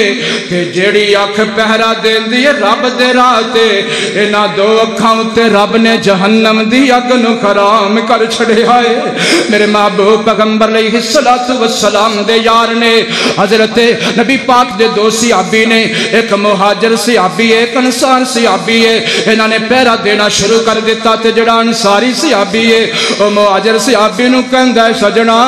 تے جیڑی آنکھ پہرا دین دیئے رب دے راتے، اینا دو اکھاں تے رب نے جہنم دی اگ نو حرام کر چھڑے آئے۔ میرے محبوب پیغمبر علیہ السلام دے یار نے حضرت نبی پاک دے دو صحابی نے، ایک مہاجر صحابی ہے ایک انصار صحابی ہے، انہاں نے پہرا دینا شروع کر دیتا تے جڑا انصاری صحابی ہے او مہاجر صحابی نو کہندا ہے سجنا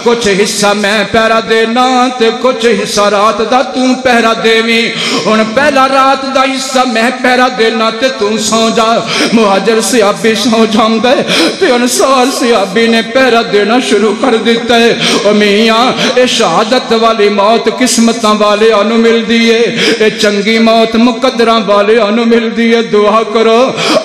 کچھ حصہ میں پہرا دینا تے کچھ حصہ رات دا توں پہرا دیویں، ہن پہلا رات دا حصہ میں پہرا دینا تے توں سو جا۔ مہاجر صحابی سو جاندا ہے تے انصار صحابی نے پہرا دینا شروع کر دیتا ہے۔ او میاں اے شہادت والی موت قسمتاں والے انو مل دیئے، اے چنگی موت مقدراں والے انو مل دیئے۔ دعا کرو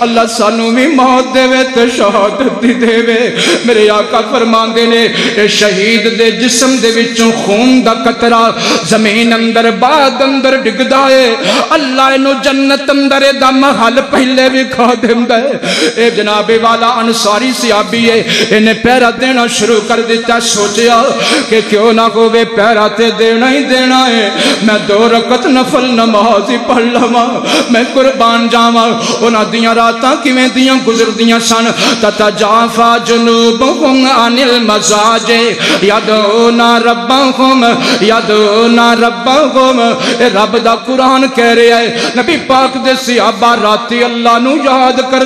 اللہ سانو بھی موت دے وے تے شہادت دی دے وے۔ میرے آقا فرماندے نے اے شہید دے جسم دے وچوں خون دا قطرہ زمین اندر بعد اندر ڈگدا ہے، اللہ انو جنت اندر دا محل پہلے بھی کھا دیندا ہے۔ اے جناب والا انصاری صحابی ہے، انہیں پہرا دینا شروع کر دیتا، سوچیا کہ کیوں نہ ہوئے پہرا تے دینا ہی دینا ہے، میں 2 رکعت نفل نماز ہی پڑھ لواں، میں قربان جاواں۔ انہاں دیاں راتاں کیویں دیاں گزر دیاں سن، تتجافا جنوبہم عن المضاجع یدعون ربہم یدعون ربہم۔ اے رب دا قرآن کہہ رہے ہے نبی پاک دے صحابہ راتی اللہ نو یاد کر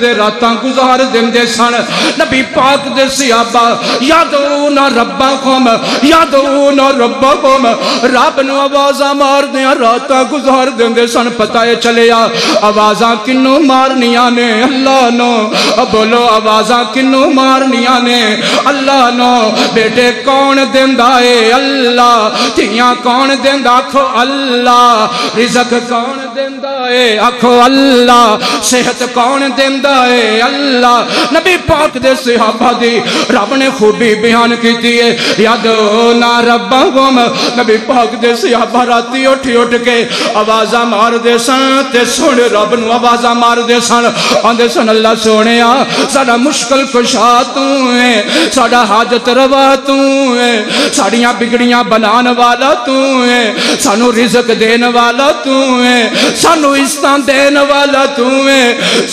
دے راتاں گزار دے سن۔ نبی پاک دے صحابہ یدعون ربہم یدعون ربہم، رب نو آوازاں مار دیاں راتاں گزار دے سن۔ پتہ ہے چلیا آوازاں کنوں مارنیاں نے؟ اللہ نو۔ بولو آوازاں کنوں مارنیاں نے؟ اللہ نو۔ بیٹے کون دیندا ہے؟ اللہ۔ تھیاں کون دیندا؟ آکھو اللہ۔ رزق کون دیندا ہے؟ آکھو اللہ۔ صحت کون دیندا ہے؟ اللہ۔ نبی پاک دے صحابہ دی رب نے خوبی بیان کیتی ہے، یدعون ربہم۔ نبی پاک دے صحابہ راتی اٹھ کے آوازاں مار دے سن تے سن رب نو آوازاں مار دے سن، آندے سن اللہ سونیا ساڈا مشکل کشا تو ہے، ساڈا حاجت روا تو ہے، ساڑیاں بگڑیاں بنان والا تو ہے، سانو رزق دین والا تو ہے، سانو عزتاں دین والا تو ہے،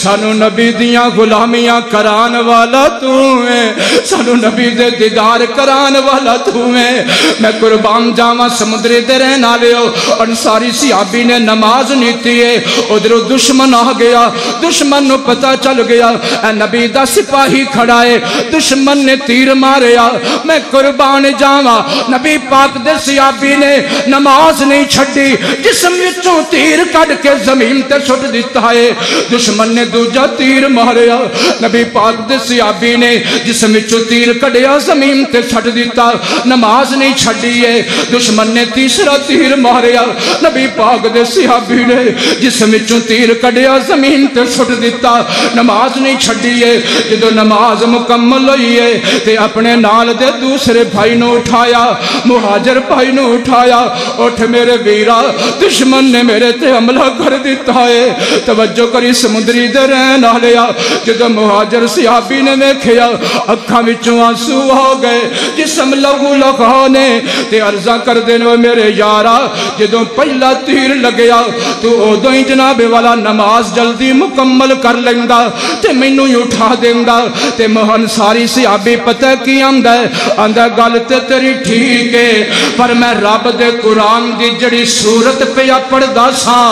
سانو نبی دیاں غلامیاں کران والا تو ہے، سانو نبی دے دیدار کران والا تو ہے۔ میں قربان جاواں سمندری دے رہن والے ہو، انصاری صحابی نے نماز نیتی ہے، ادھروں دشمن آ گیا، دشمن نو پتہ چل گیا اے نبی دا سپاہی کھڑا ہے، دشمن نے تیر ماریا۔ میں قربان جاواں نبی پاک دے صحابی نے نماز نہیں چھڈی، جسم وچوں تیر کڈ کے زمین تے سٹ دیتا ہے، دشمن نے دوجا تیر ماریا، نبی پاک دے صحابی نے جسم وچوں تیر کڈیا زمین تے سٹ دیتا، نماز نہیں چھڈی ہے، دشمن نے تیسرا تیر ماریا، نبی پاک دے صحابی نے جسم وچوں تیر کڈیا زمین تے سٹ دیتا، نماز نہیں چھڈی ہے۔ جدو نماز مکمل ہوئی ہے تے اپنے نال دے دوسرے بھائی نو اٹھایا، مہاجر بھائی نو اٹھایا، اٹھ میرے ویرا دشمن نے میرے تے حملہ کر دیتا ہے۔ توجہ کری سمندری دے رہن والیا، جدو مہاجر صحابی نے ویکھیا اکھاں وچوں آنسو ہو گئے، جسم لہو لہانے تے عرضاں کر دینے میرے یارا جدو پہلا تیر لگیا تو ادو ہی جناب والا نماز جلدی مکمل کر لیندا تے مینوں ہی اٹھا دیندا۔ تے انصاری صحابی پتہ کی آندا ہے، آندا گل تے تیری ٹھیک ہے، پر میں رب دے قرآن دی جڑی سورت پیا پڑھدا ساں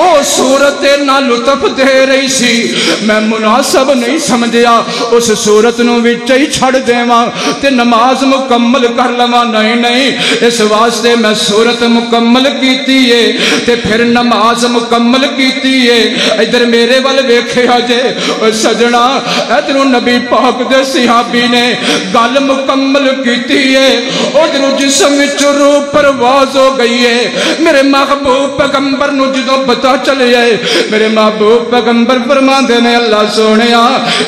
او سورت نہ لطف دے رہی سی، میں مناسب نہیں سمجھیا اس سورت نو وچ ہی چھڑ دیواں تے نماز مکمل کر لواں۔ نہیں نہیں، اس واسطے میں سورت مکمل کیتی ہے تے پھر نماز مکمل کیتی ہے۔ ادھر میرے ول ویکھیا جے او سجنا، ادھر نبی پاک دے صحابی نے گل مکمل کیتی ہے، ادھر جسم وچ روح پرواز ہو گئی ہے۔ میرے محبوب پیغمبر نو جدوں پتہ چلے ہے، میرے محبوب پیغمبر فرماندے نے اللہ سونیا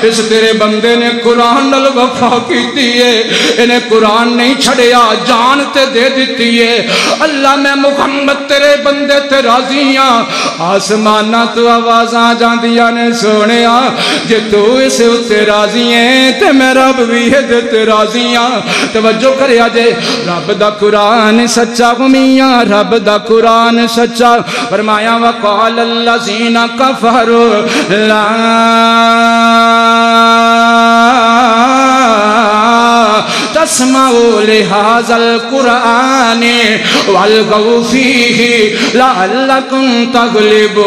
اس تیرے بندے نے قرآن نال وفا کیتی ہے، انہیں قرآن نہیں چھڑیا، جان تے دے دیتی ہے۔ اللہ میں محمد تیرے بندے تے راضی ہاں۔ آسماناں تو آوازاں جاندیاں نے سونیا جے تو اس اتے راضی ہیں تے میں رب بھی ہے تے راضی ہاں۔ توجہ کریا جے رب دا قرآن سچا میاں، رب دا قرآن سچا۔ فرمایا وقال الذین کفروا لا تسمعوا لهذا القرآن والغوا فيه لعلكم تغلبون۔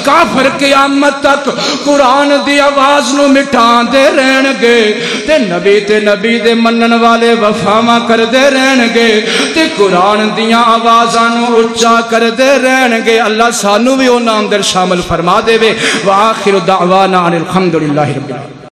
کافر قیامت تک قرآن دی آواز نو مٹھان دے رہن گے تے نبی دے منن والے وفاواں کر دے رہن گے تے قرآن دیاں آوازاں نو اچا کر دے رہن گے۔ اللہ سانو بھی انہاں اندر شامل فرما دے وے۔ وآخر دعوانا ان الحمدللہ رب العالمین۔